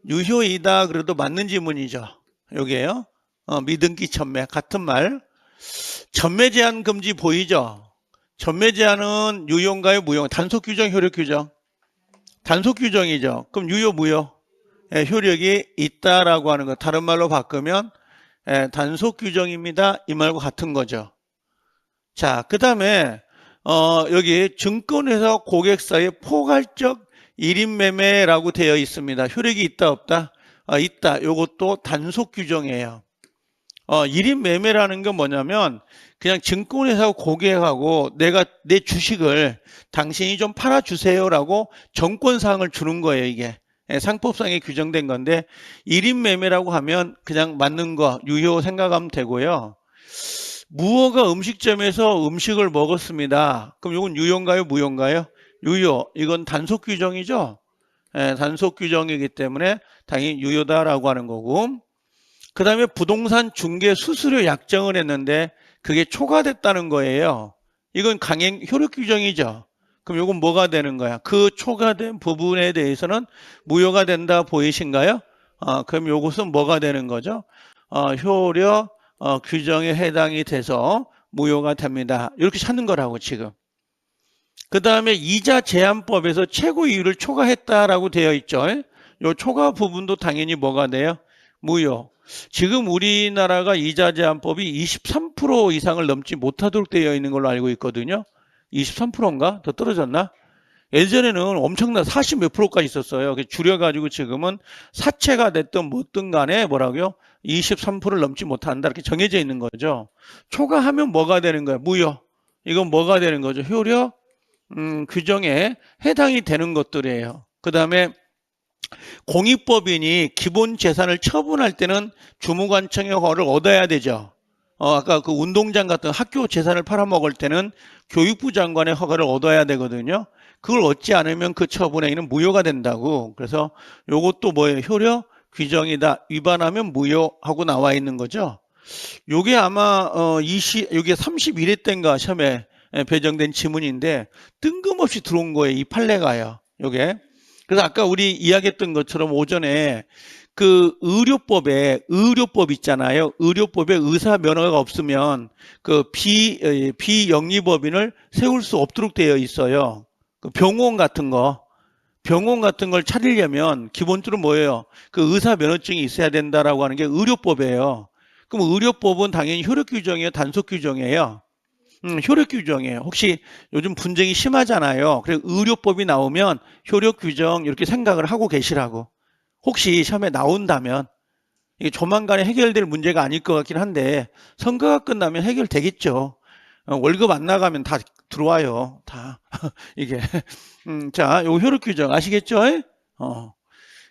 유효이다 그래도 맞는 지문이죠. 여기에요. 미등기 전매 같은 말. 전매 제한 금지 보이죠? 전매 제한은 유효인가요, 무효? 단속 규정, 효력 규정? 단속 규정이죠. 그럼 유효, 무효? 효력이 있다라고 하는 거. 다른 말로 바꾸면 단속 규정입니다. 이 말과 같은 거죠. 자, 그 다음에 여기 증권회사 고객사의 포괄적 1인 매매라고 되어 있습니다. 효력이 있다 없다? 있다. 이것도 단속 규정이에요. 1인 매매라는 건 뭐냐면 그냥 증권회사 고객하고 내가 내 주식을 당신이 좀 팔아주세요라고 정권사항을 주는 거예요. 이게 상법상에 규정된 건데 1인 매매라고 하면 그냥 맞는 거 유효 생각하면 되고요. 무허가 음식점에서 음식을 먹었습니다. 그럼 이건 유효인가요, 무효인가요? 유효. 이건 단속 규정이죠. 단속 규정이기 때문에 당연히 유효다라고 하는 거고. 그 다음에 부동산 중개 수수료 약정을 했는데 그게 초과됐다는 거예요. 이건 강행 효력 규정이죠. 그럼 이건 뭐가 되는 거야? 그 초과된 부분에 대해서는 무효가 된다 보이신가요? 그럼 이것은 뭐가 되는 거죠? 효력 규정에 해당이 돼서 무효가 됩니다. 이렇게 찾는 거라고 지금. 그 다음에 이자 제한법에서 최고 이율을 초과했다라고 되어 있죠. 이 초과 부분도 당연히 뭐가 돼요? 무효. 지금 우리나라가 이자 제한법이 23% 이상을 넘지 못하도록 되어 있는 걸로 알고 있거든요. 23%인가? 더 떨어졌나? 예전에는 엄청난 40 몇 프로까지 있었어요. 줄여가지고 지금은 사채가 됐든 뭐든 간에 뭐라고요? 23%를 넘지 못한다. 이렇게 정해져 있는 거죠. 초과하면 뭐가 되는 거야? 무효. 이건 뭐가 되는 거죠? 효력 규정에 해당이 되는 것들이에요. 그 다음에 공익법인이 기본 재산을 처분할 때는 주무관청의 허가를 얻어야 되죠. 아까 그 운동장 같은 학교 재산을 팔아먹을 때는 교육부 장관의 허가를 얻어야 되거든요. 그걸 얻지 않으면 그 처분행위는 무효가 된다고. 그래서 요것도 뭐예요? 효력 규정이다. 위반하면 무효하고 나와 있는 거죠. 요게 아마 요게 31회 때인가 시험에 배정된 지문인데 뜬금없이 들어온 거예요. 이 판례가요. 요게. 그래서 아까 우리 이야기했던 것처럼 오전에 그 의료법 있잖아요. 의료법에 의사 면허가 없으면 그 비영리법인을 세울 수 없도록 되어 있어요. 그 병원 같은 걸 차리려면 기본적으로 뭐예요? 그 의사 면허증이 있어야 된다라고 하는 게 의료법이에요. 그럼 의료법은 당연히 효력 규정이에요, 단속 규정이에요. 효력 규정이에요. 혹시 요즘 분쟁이 심하잖아요. 그래서 의료법이 나오면 효력 규정 이렇게 생각을 하고 계시라고. 혹시 시험에 나온다면 이게 조만간에 해결될 문제가 아닐 것 같긴 한데 선거가 끝나면 해결되겠죠. 월급 안 나가면 다 들어와요. 다 이게 자, 요 효력 규정 아시겠죠?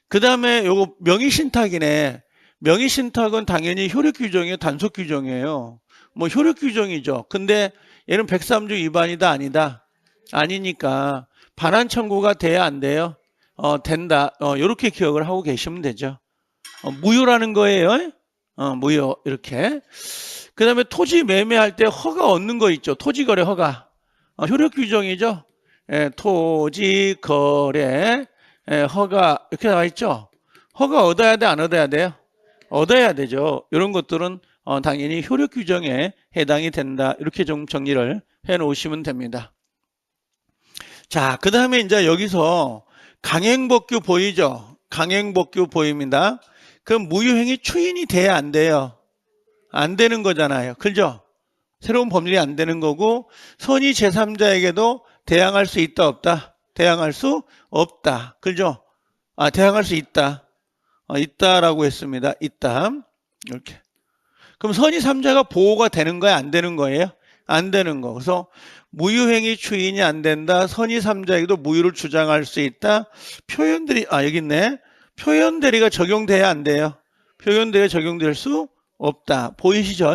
그 다음에 요거 명의신탁이네. 명의신탁은 당연히 효력 규정이에요, 단속 규정이에요. 뭐 효력 규정이죠. 근데 얘는 103조 위반이다 아니다? 아니니까 반환 청구가 돼야 안 돼요? 된다. 이렇게 기억을 하고 계시면 되죠. 무효라는 거예요. 무효 이렇게. 그 다음에 토지 매매할 때 허가 얻는 거 있죠. 토지거래 허가. 효력 규정이죠. 토지거래 허가 이렇게 나와 있죠. 허가 얻어야 돼, 안 얻어야 돼요? 얻어야 되죠. 이런 것들은 당연히 효력 규정에 해당이 된다. 이렇게 좀 정리를 해 놓으시면 됩니다. 자, 그 다음에 이제 여기서 강행법규 보이죠? 강행법규 보입니다. 그럼 무효행위 추인이 돼야 안 돼요? 안 되는 거잖아요. 그죠? 새로운 법률이 안 되는 거고 선의 제3자에게도 대항할 수 있다 없다? 대항할 수 없다. 그죠? 대항할 수 있다. 있다라고 했습니다. 있다. 이렇게. 그럼 선의 3자가 보호가 되는 거야? 안 되는 거예요? 안 되는 거. 그래서 무효행위 추인이 안 된다. 선의 3자에게도 무효를 주장할 수 있다. 표현들이 여기 있네. 표현대리가 적용돼야 안 돼요? 표현대에 적용될 수 없다. 보이시죠?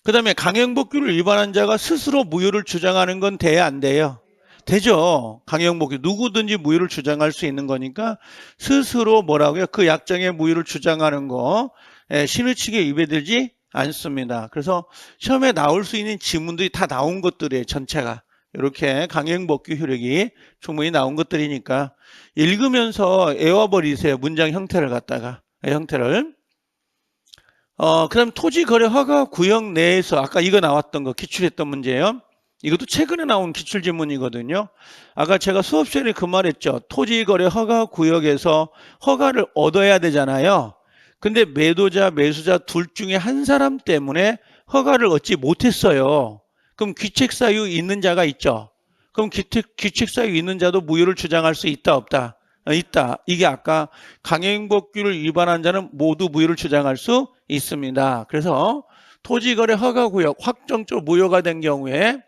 그 다음에 강행복귀를 위반한 자가 스스로 무효를 주장하는 건 돼야 안 돼요? 되죠. 강행복귀 누구든지 무효를 주장할 수 있는 거니까 스스로 뭐라고요? 그 약정의 무효를 주장하는 거 신의 측에 위배되지 않습니다. 그래서 시험에 나올 수 있는 지문들이 다 나온 것들이에요. 전체가. 이렇게 강행복귀 효력이 충분히 나온 것들이니까 읽으면서 외워버리세요. 문장 형태를 갖다가. 형태를. 그 다음 토지거래 허가 구역 내에서 아까 이거 나왔던 거 기출했던 문제예요. 이것도 최근에 나온 기출지문이거든요. 아까 제가 수업 시간에 그 말했죠. 토지거래 허가 구역에서 허가를 얻어야 되잖아요. 근데 매도자, 매수자 둘 중에 한 사람 때문에 허가를 얻지 못했어요. 그럼 귀책사유 있는 자가 있죠. 그럼 귀책사유 있는 자도 무효를 주장할 수 있다, 없다? 있다. 이게 아까 강행법규를 위반한 자는 모두 무효를 주장할 수 있습니다. 그래서 토지거래 허가구역 확정적으로 무효가 된 경우에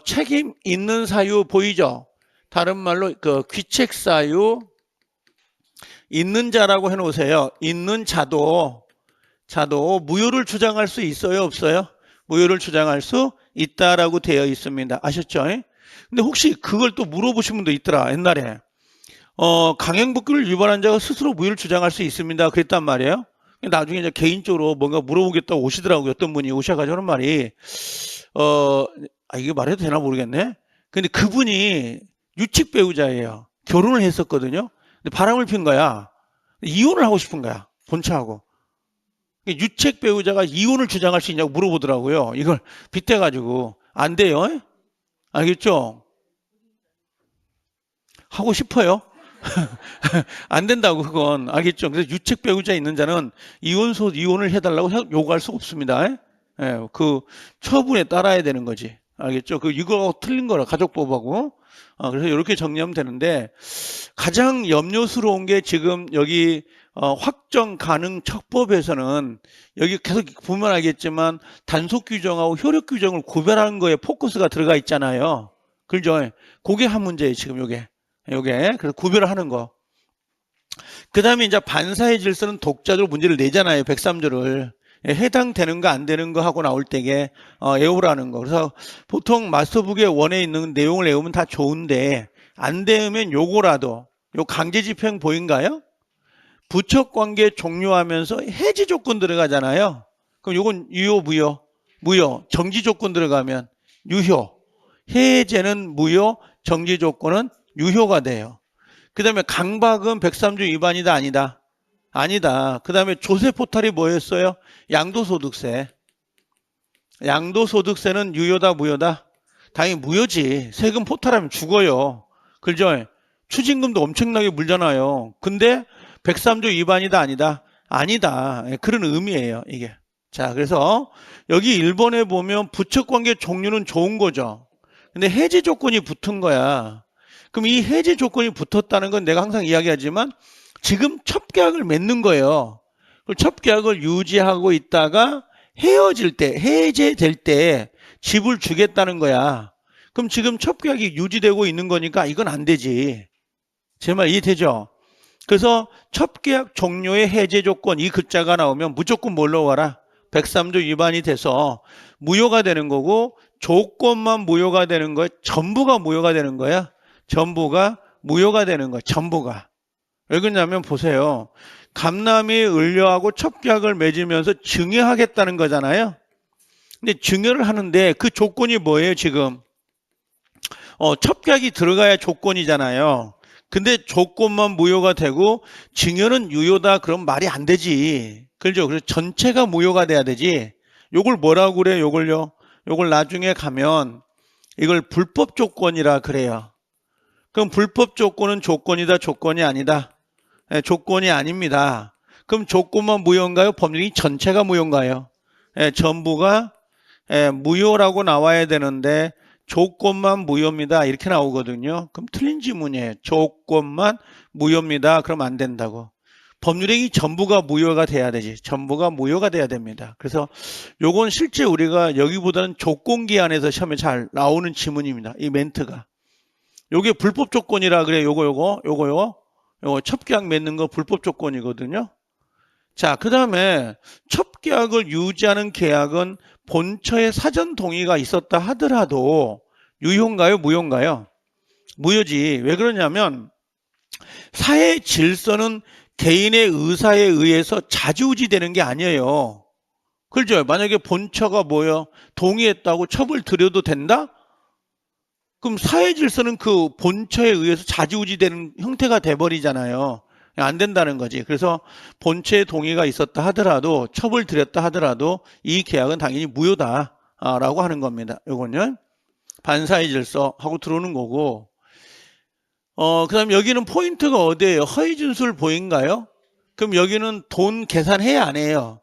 책임 있는 사유 보이죠? 다른 말로 그 귀책사유 있는 자라고 해놓으세요. 있는 자도 무효를 주장할 수 있어요, 없어요? 무효를 주장할 수 있다라고 되어 있습니다. 아셨죠? 근데 혹시 그걸 또 물어보신 분도 있더라, 옛날에. 강행법규를 위반한 자가 스스로 무효를 주장할 수 있습니다. 그랬단 말이에요. 나중에 이제 개인적으로 뭔가 물어보겠다고 오시더라고요. 어떤 분이 오셔가지고 하는 말이, 이게 말해도 되나 모르겠네. 근데 그분이 유책 배우자예요. 결혼을 했었거든요. 근데 바람을 핀 거야. 이혼을 하고 싶은 거야. 본처하고. 유책 배우자가 이혼을 주장할 수 있냐고 물어보더라고요. 이걸 빗대가지고. 안 돼요. 알겠죠? 하고 싶어요. 안 된다고 그건. 알겠죠? 그래서 유책 배우자 있는 자는 이혼을 해달라고 요구할 수 없습니다. 예, 그 처분에 따라야 되는 거지. 알겠죠? 이거 틀린 거라 가족법하고. 그래서 이렇게 정리하면 되는데 가장 염려스러운 게 지금 여기 확정 가능 척법에서는 여기 계속 보면 알겠지만 단속 규정하고 효력 규정을 구별하는 거에 포커스가 들어가 있잖아요. 그죠? 그게 한 문제예요. 지금 요게. 그래서 구별을 하는 거. 그 다음에 이제 반사의 질서는 독자적으로 문제를 내잖아요. 103조를. 해당되는 거 안 되는 거 하고 나올 때에 외우라는 거. 그래서 보통 마스터북에 원에 있는 내용을 외우면 다 좋은데 안 되면 요거라도 요 강제집행 보인가요? 부척관계 종료하면서 해지 조건 들어가잖아요. 그럼 요건 유효 무효 정지 조건 들어가면 유효 해제는 무효 정지 조건은 유효가 돼요. 그 다음에 강박은 103조 위반이다 아니다? 아니다. 그 다음에 조세 포탈이 뭐였어요? 양도소득세. 양도소득세는 유효다 무효다? 당연히 무효지. 세금 포탈하면 죽어요. 그죠? 추징금도 엄청나게 물잖아요. 근데 103조 위반이다 아니다? 아니다. 그런 의미예요 이게. 자, 그래서 여기 1번에 보면 부척관계 종류는 좋은 거죠. 근데 해지 조건이 붙은 거야. 그럼 이 해지 조건이 붙었다는 건 내가 항상 이야기하지만 지금 첩계약을 맺는 거예요. 첩계약을 유지하고 있다가 헤어질 때, 해제될 때 집을 주겠다는 거야. 그럼 지금 첩계약이 유지되고 있는 거니까 이건 안 되지. 제 말 이해되죠? 그래서 첩계약 종료의 해제 조건 이 글자가 나오면 무조건 뭘로 와라? 103조 위반이 돼서 무효가 되는 거고 조건만 무효가 되는 거야. 전부가 무효가 되는 거야. 전부가 무효가 되는 거야. 전부가. 왜 그러냐면 보세요. 감남이 을려하고 첩계약을 맺으면서 증여하겠다는 거잖아요. 근데 증여를 하는데 그 조건이 뭐예요 지금? 첩계약이 들어가야 조건이잖아요. 근데 조건만 무효가 되고 증여는 유효다 그럼 말이 안 되지. 그렇죠? 그래서 전체가 무효가 돼야 되지. 요걸 뭐라고 그래요? 요걸 나중에 가면 이걸 불법 조건이라 그래요. 그럼 불법 조건은 조건이다 조건이 아니다? 조건이 아닙니다. 그럼 조건만 무효인가요? 법률이 전체가 무효인가요? 전부가 무효라고 나와야 되는데 조건만 무효입니다. 이렇게 나오거든요. 그럼 틀린 지문이에요. 조건만 무효입니다. 그럼 안 된다고. 법률행위 전부가 무효가 돼야 되지. 전부가 무효가 돼야 됩니다. 그래서 요건 실제 우리가 여기보다는 조건기한에서 시험에 잘 나오는 지문입니다. 이 멘트가. 요게 불법 조건이라 그래. 요거 첩계약 맺는 거 불법 조건이거든요. 자, 그 다음에 첩계약을 유지하는 계약은 본처의 사전 동의가 있었다 하더라도 유효인가요? 무효인가요? 무효지. 왜 그러냐면 사회 질서는 개인의 의사에 의해서 좌지우지되는 게 아니에요. 그렇죠? 만약에 본처가 뭐요? 동의했다고 첩을 들여도 된다? 그럼 사회 질서는 그 본처에 의해서 좌지우지되는 형태가 돼버리잖아요. 안 된다는 거지. 그래서 본처의 동의가 있었다 하더라도 첩을 들였다 하더라도 이 계약은 당연히 무효다라고 하는 겁니다. 요건요. 반사회 질서 하고 들어오는 거고. 그다음 여기는 포인트가 어디예요? 허위 진술 보인가요? 그럼 여기는 돈 계산해야 안 해요.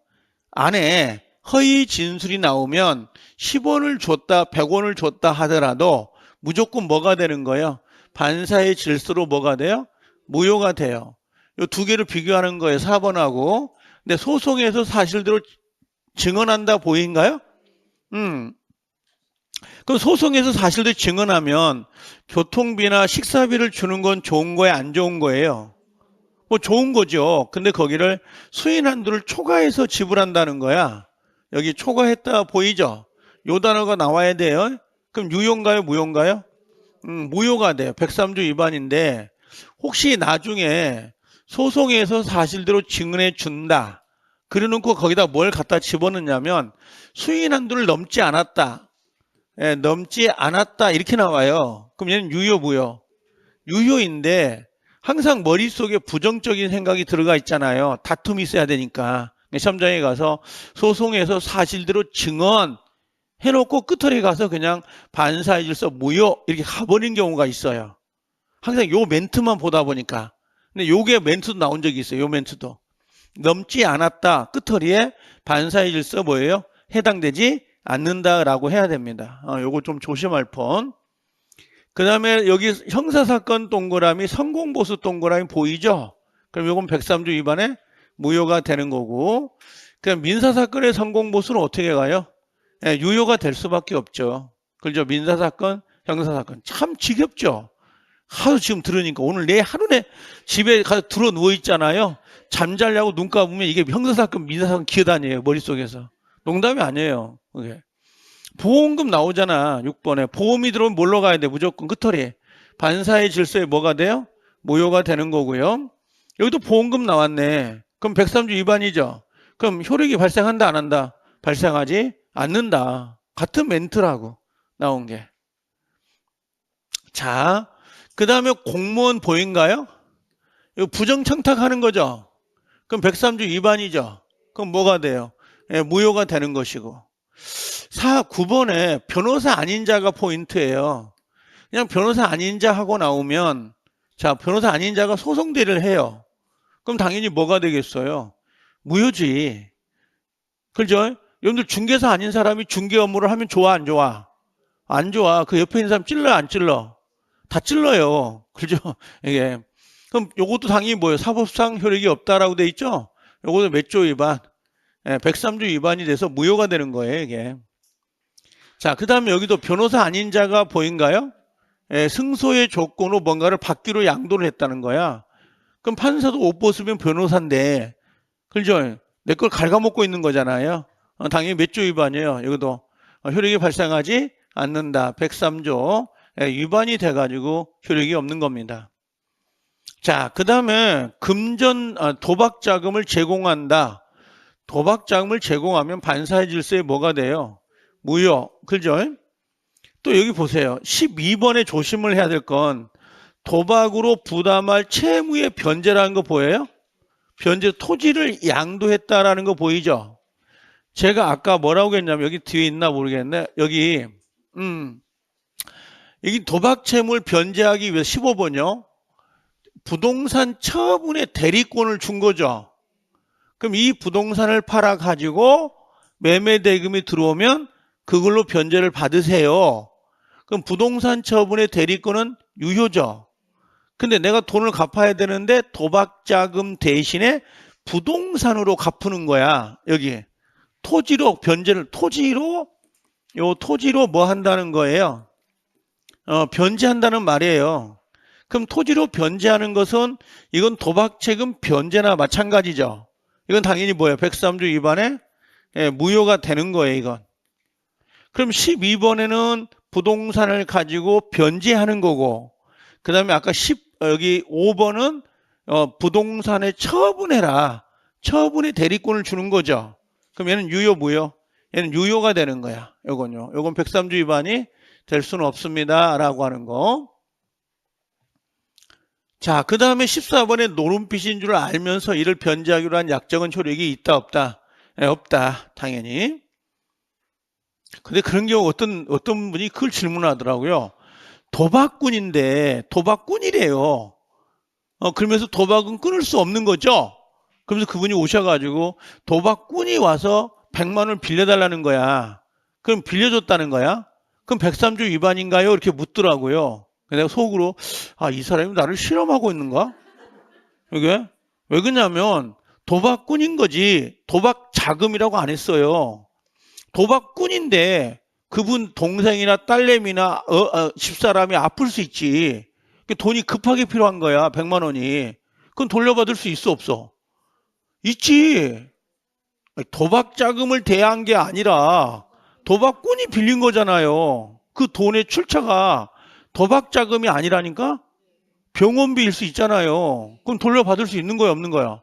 안 해. 허위 진술이 나오면 10원을 줬다 100원을 줬다 하더라도 무조건 뭐가 되는 거예요? 반사의 질서로 뭐가 돼요? 무효가 돼요. 이 두 개를 비교하는 거예요. 4번하고. 근데 소송에서 사실대로 증언한다 보인가요? 그럼 소송에서 사실대로 증언하면 교통비나 식사비를 주는 건 좋은 거예요? 안 좋은 거예요? 뭐 좋은 거죠. 근데 거기를 수인 한도를 초과해서 지불한다는 거야. 여기 초과했다 보이죠? 요 단어가 나와야 돼요. 그럼 유효인가요? 무효인가요? 무효가 돼요. 103조 위반인데 혹시 나중에 소송에서 사실대로 증언해 준다. 그래놓고 거기다 뭘 갖다 집어넣냐면 수인 한도를 넘지 않았다. 예, 넘지 않았다 이렇게 나와요. 그럼 얘는 유효 무효? 유효인데 항상 머릿속에 부정적인 생각이 들어가 있잖아요. 다툼이 있어야 되니까. 시험장에 가서 소송에서 사실대로 증언해놓고 끝털이 가서 그냥 반사의 질서 무효 이렇게 가버린 경우가 있어요. 항상 요 멘트만 보다 보니까. 근데 요게 멘트도 나온 적이 있어요. 요 멘트도. 넘지 않았다. 끝털이에 반사의 질서 뭐예요? 해당되지 않는다라고 해야 됩니다. 요거 좀 조심할 뻔. 그 다음에 여기 형사사건 동그라미, 성공보수 동그라미 보이죠? 그럼 요건 103조 위반에 무효가 되는 거고, 그럼 민사사건의 성공보수는 어떻게 가요? 예, 유효가 될 수밖에 없죠. 그렇죠? 민사사건, 형사사건. 참 지겹죠? 하루 지금 들으니까 오늘 내 하루 내 집에 가서 들어 누워 있잖아요. 잠자려고 눈 감으면 이게 형사사건, 민사사건 기어다녀요. 머릿속에서. 농담이 아니에요. 그게. 보험금 나오잖아. 6번에. 보험이 들어오면 뭘로 가야 돼? 무조건 끝털이. 반사의 질서에 뭐가 돼요? 무효가 되는 거고요. 여기도 보험금 나왔네. 그럼 103조 위반이죠. 그럼 효력이 발생한다 안 한다? 발생하지 않는다. 같은 멘트라고 나온 게. 자, 그 다음에 공무원 보인가요? 이거 부정청탁하는 거죠. 그럼 103조 위반이죠. 그럼 뭐가 돼요? 예, 무효가 되는 것이고. 9번에 변호사 아닌 자가 포인트예요. 그냥 변호사 아닌 자 하고 나오면 자, 변호사 아닌 자가 소송 대리를 해요. 그럼 당연히 뭐가 되겠어요? 무효지. 그죠? 여러분들 중개사 아닌 사람이 중개 업무를 하면 좋아 안 좋아? 안 좋아. 그 옆에 있는 사람 찔러 안 찔러? 다 찔러요. 그죠? 이게. 그럼 요것도 당연히 뭐예요? 사법상 효력이 없다라고 돼 있죠? 요것도 몇 조 위반? 103조 위반이 돼서 무효가 되는 거예요, 이게. 자, 그 다음에 여기도 변호사 아닌 자가 보인가요? 승소의 조건으로 뭔가를 받기로 양도를 했다는 거야. 그럼 판사도 옷 벗으면 변호사인데, 그죠? 내 걸 갉아먹고 있는 거잖아요. 당연히 몇 조 위반이에요. 여기도 효력이 발생하지 않는다. 103조 위반이 돼가지고 효력이 없는 겁니다. 자, 그 다음에 도박 자금을 제공한다. 도박 자금을 제공하면 반사의 질서에 뭐가 돼요? 무효. 그죠? 또 여기 보세요. 12번에 조심을 해야 될 건 도박으로 부담할 채무의 변제라는 거 보여요? 변제 토지를 양도했다라는 거 보이죠? 제가 아까 뭐라고 했냐면 여기 뒤에 있나 모르겠네. 여기 도박 채무를 변제하기 위해 15번요. 부동산 처분의 대리권을 준 거죠. 그럼 이 부동산을 팔아 가지고 매매 대금이 들어오면 그걸로 변제를 받으세요. 그럼 부동산 처분의 대리권은 유효죠. 근데 내가 돈을 갚아야 되는데 도박 자금 대신에 부동산으로 갚는 거야. 여기 토지로 변제를 토지로 뭐 한다는 거예요? 변제한다는 말이에요. 그럼 토지로 변제하는 것은 이건 도박 채금 변제나 마찬가지죠. 이건 당연히 뭐예요? 103조 위반에 무효가 되는 거예요, 이건. 그럼 12번에는 부동산을 가지고 변제하는 거고, 그 다음에 아까 여기 5번은 부동산에 처분해라. 처분의 대리권을 주는 거죠. 그럼 얘는 유효, 무효? 얘는 유효가 되는 거야. 요건요. 요건 103조 위반이 될 수는 없습니다. 라고 하는 거. 자, 그 다음에 14번에 노름빚인 줄 알면서 이를 변제하기로 한 약정은 효력이 있다, 없다? 없다. 당연히. 근데 그런 경우 어떤 분이 그걸 질문하더라고요. 도박꾼인데 도박꾼이래요. 그러면서 도박은 끊을 수 없는 거죠. 그러면서 그분이 오셔가지고 도박꾼이 와서 100만 원을 빌려달라는 거야. 그럼 빌려줬다는 거야? 그럼 103조 위반인가요? 이렇게 묻더라고요. 내가 속으로 이 사람이 나를 실험하고 있는가? 이게 왜 그러냐면 도박꾼인 거지 도박 자금이라고 안 했어요. 도박꾼인데 그분 동생이나 딸내미나 집사람이 아플 수 있지. 돈이 급하게 필요한 거야. 100만 원이. 그건 돌려받을 수 있어, 없어? 있지. 도박 자금을 대한 게 아니라 도박꾼이 빌린 거잖아요. 그 돈의 출처가 도박 자금이 아니라니까? 병원비일 수 있잖아요. 그럼 돌려받을 수 있는 거야, 없는 거야?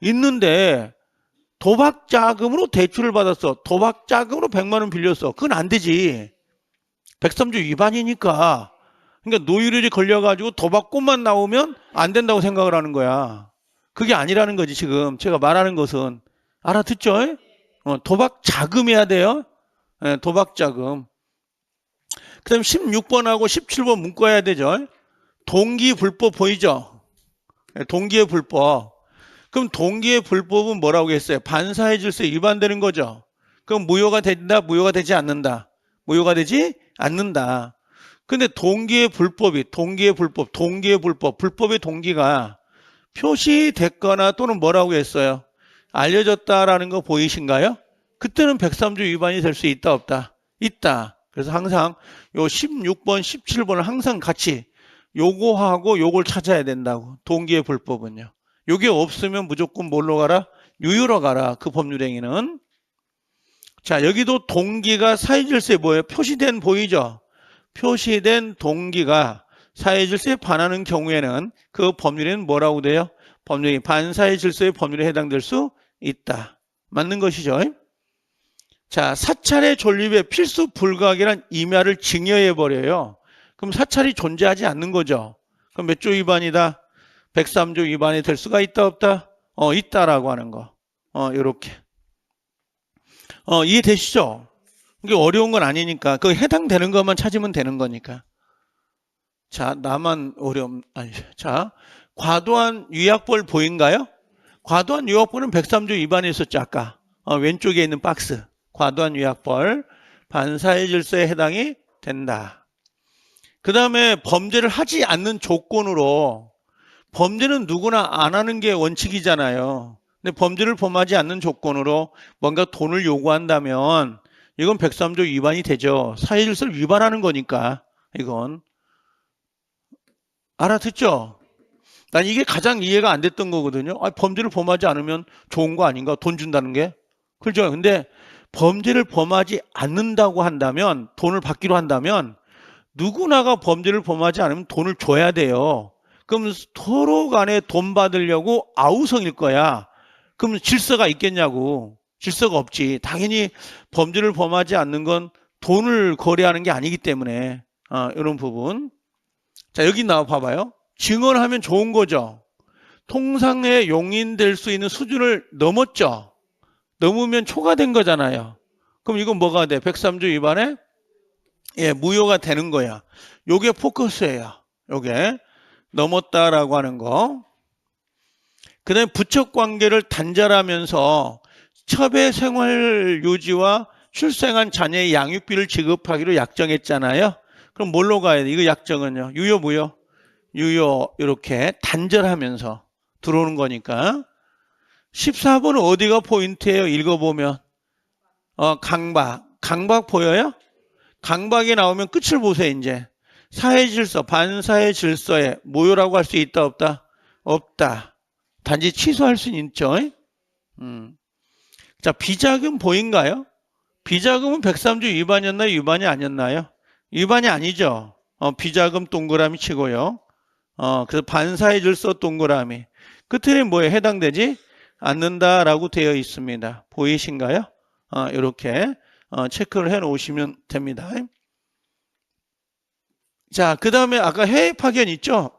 있는데 도박 자금으로 대출을 받았어. 도박 자금으로 100만 원 빌렸어. 그건 안 되지. 103조 위반이니까. 그러니까 노유료에 걸려가지고 도박꾼만 나오면 안 된다고 생각을 하는 거야. 그게 아니라는 거지, 지금. 제가 말하는 것은. 알아듣죠? 도박 자금이어야 돼요. 도박 자금. 그 다음에 16번하고 17번 문과해야 되죠. 동기 불법 보이죠? 동기의 불법. 그럼 동기의 불법은 뭐라고 했어요? 반사회 질서에 위반되는 거죠. 그럼 무효가 된다, 무효가 되지 않는다. 무효가 되지 않는다. 근데 동기의 불법의 불법의 동기가 표시됐거나 또는 뭐라고 했어요? 알려졌다라는 거 보이신가요? 그때는 103조 위반이 될 수 있다, 없다? 있다. 그래서 항상 요 16번, 17번을 항상 같이 요거하고 요걸 찾아야 된다고. 동기의 불법은요. 요게 없으면 무조건 뭘로 가라? 유효로 가라. 그 법률행위는. 자, 여기도 동기가 사회질서에 뭐예요? 표시된 보이죠? 표시된 동기가 사회질서에 반하는 경우에는 그 법률에는 뭐라고 돼요? 법률이 반사회 질서의 법률에 해당될 수 있다. 맞는 것이죠. 자, 사찰의 존립에 필수 불가하기란 임야를 증여해버려요. 그럼 사찰이 존재하지 않는 거죠. 그럼 몇 조 위반이다? 103조 위반이 될 수가 있다, 없다? 있다라고 하는 거. 요렇게. 이해되시죠? 이게 어려운 건 아니니까. 그 해당되는 것만 찾으면 되는 거니까. 자, 나만 자, 과도한 위약벌 보인가요? 과도한 위약벌은 103조 위반이 있었죠, 아까. 왼쪽에 있는 박스. 과도한 위약벌. 반사회 질서에 해당이 된다. 그 다음에 범죄를 하지 않는 조건으로 범죄는 누구나 안 하는 게 원칙이잖아요. 근데 범죄를 범하지 않는 조건으로 뭔가 돈을 요구한다면 이건 103조 위반이 되죠. 사회질서를 위반하는 거니까 이건. 알아듣죠? 난 이게 가장 이해가 안 됐던 거거든요. 범죄를 범하지 않으면 좋은 거 아닌가? 돈 준다는 게. 그렇죠? 근데 범죄를 범하지 않는다고 한다면 돈을 받기로 한다면 누구나가 범죄를 범하지 않으면 돈을 줘야 돼요. 그럼 서로 간에 돈 받으려고 아우성일 거야. 그럼 질서가 있겠냐고. 질서가 없지. 당연히 범죄를 범하지 않는 건 돈을 거래하는 게 아니기 때문에 이런 부분. 자, 여기 나와 봐봐요. 증언하면 좋은 거죠. 통상에 용인될 수 있는 수준을 넘었죠. 넘으면 초과된 거잖아요. 그럼 이건 뭐가 돼? 103조 위반에 무효가 되는 거야. 요게 포커스예요. 요게 넘었다라고 하는 거. 그 다음에 부척 관계를 단절하면서 첩의 생활 유지와 출생한 자녀의 양육비를 지급하기로 약정했잖아요. 그럼 뭘로 가야 돼? 이거 약정은요. 유효, 무효? 유효. 이렇게 단절하면서 들어오는 거니까. 14번은 어디가 포인트예요? 읽어보면. 강박. 강박 보여요? 강박이 나오면 끝을 보세요, 이제. 사회 질서, 반사회 질서에 무효라고 할 수 있다, 없다? 없다. 단지 취소할 수는 있죠. 자, 비자금 보인가요? 비자금은 103조 위반이었나요? 위반이 아니었나요? 위반이 아니죠. 비자금 동그라미 치고요. 그래서 반사의 질서 동그라미. 끝에 뭐에 해당되지 않는다라고 되어 있습니다. 보이신가요? 이렇게 체크를 해 놓으시면 됩니다. 자, 그 다음에 아까 해외 파견 있죠?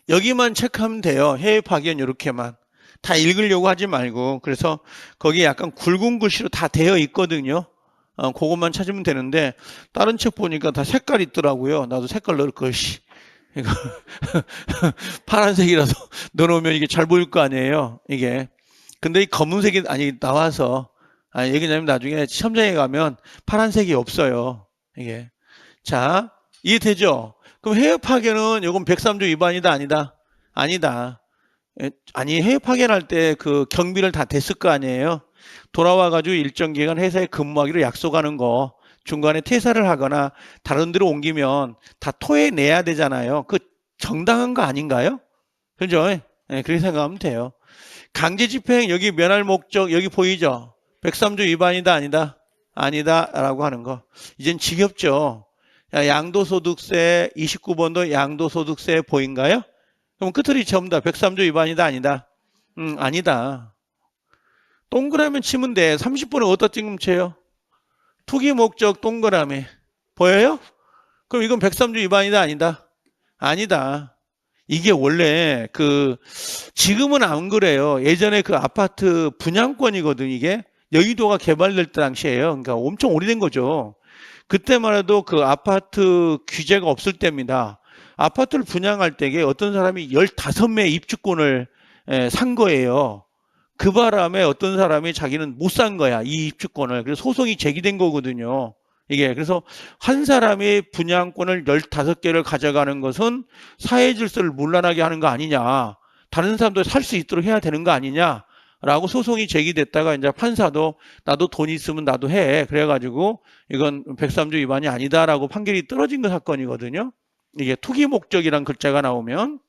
여기만 체크하면 돼요. 해외 파견 이렇게만. 다 읽으려고 하지 말고. 그래서 거기 약간 굵은 글씨로 다 되어 있거든요. 그것만 찾으면 되는데 다른 책 보니까 다 색깔 있더라고요. 나도 색깔 넣을 것이. 이거 파란색이라서 넣어놓으면 이게 잘 보일 거 아니에요. 이게. 근데 이 검은색이 나와서 얘기냐면 나중에 시험장에 가면 파란색이 없어요. 이게. 자, 이해되죠? 그럼 해외 파견은 이건 103조 위반이다 아니다? 아니다. 아니 해외 파견할 때 그 경비를 다 댔을 거 아니에요. 돌아와가지고 일정 기간 회사에 근무하기로 약속하는 거 중간에 퇴사를 하거나 다른 데로 옮기면 다 토해내야 되잖아요. 그 정당한 거 아닌가요? 그죠? 네, 그렇게 생각하면 돼요. 강제집행 여기 면할 목적 여기 보이죠? 103조 위반이다 아니다? 아니다 라고 하는 거. 이젠 지겹죠? 양도소득세 29번도 양도소득세 보인가요? 그럼 끝을 전부 다 103조 위반이다 아니다? 아니다. 동그라미 치면 돼. 30번에 어디다 찍으면 쳐요? 투기 목적 동그라미. 보여요? 그럼 이건 103조 위반이다 아니다? 아니다. 이게 원래 지금은 안 그래요. 예전에 그 아파트 분양권이거든 이게. 여의도가 개발될 때 당시에요. 그러니까 엄청 오래된 거죠. 그때만 해도 그 아파트 규제가 없을 때입니다. 아파트를 분양할 때에 어떤 사람이 15매 입주권을 산 거예요. 그 바람에 어떤 사람이 자기는 못 산 거야. 이 입주권을. 그래서 소송이 제기된 거거든요. 이게 그래서 한 사람이 분양권을 15개를 가져가는 것은 사회 질서를 문란하게 하는 거 아니냐. 다른 사람도 살 수 있도록 해야 되는 거 아니냐. 라고 소송이 제기됐다가 이제 판사도 나도 돈 있으면 나도 해. 그래가지고 이건 103조 위반이 아니다라고 판결이 떨어진 그 사건이거든요. 이게 투기 목적이란 글자가 나오면.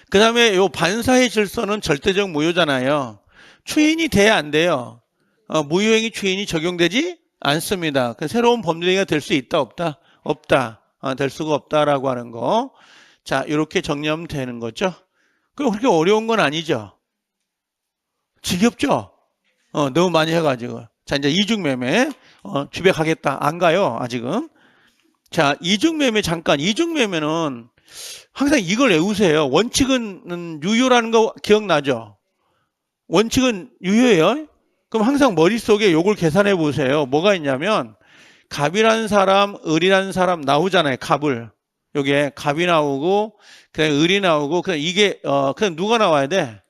그 다음에 요 반사의 질서는 절대적 무효잖아요. 추인이 돼야 안 돼요. 무효행위 추인이 적용되지 않습니다. 새로운 범죄가 될 수 있다 없다? 없다. 될 수가 없다라고 하는 거. 자, 이렇게 정리하면 되는 거죠. 그럼 그렇게 어려운 건 아니죠. 지겹죠? 너무 많이 해가지고. 자, 이제 이중매매. 집에 가겠다. 안 가요, 아직은. 자, 이중매매 잠깐. 이중매매는 항상 이걸 외우세요. 원칙은 유효라는 거 기억나죠? 원칙은 유효예요. 그럼 항상 머릿속에 요걸 계산해 보세요. 뭐가 있냐면 갑이라는 사람, 을이라는 사람 나오잖아요. 갑을. 요게 갑이 나오고 그다음에 을이 나오고 그다음 이게 그냥 누가 나와야 돼?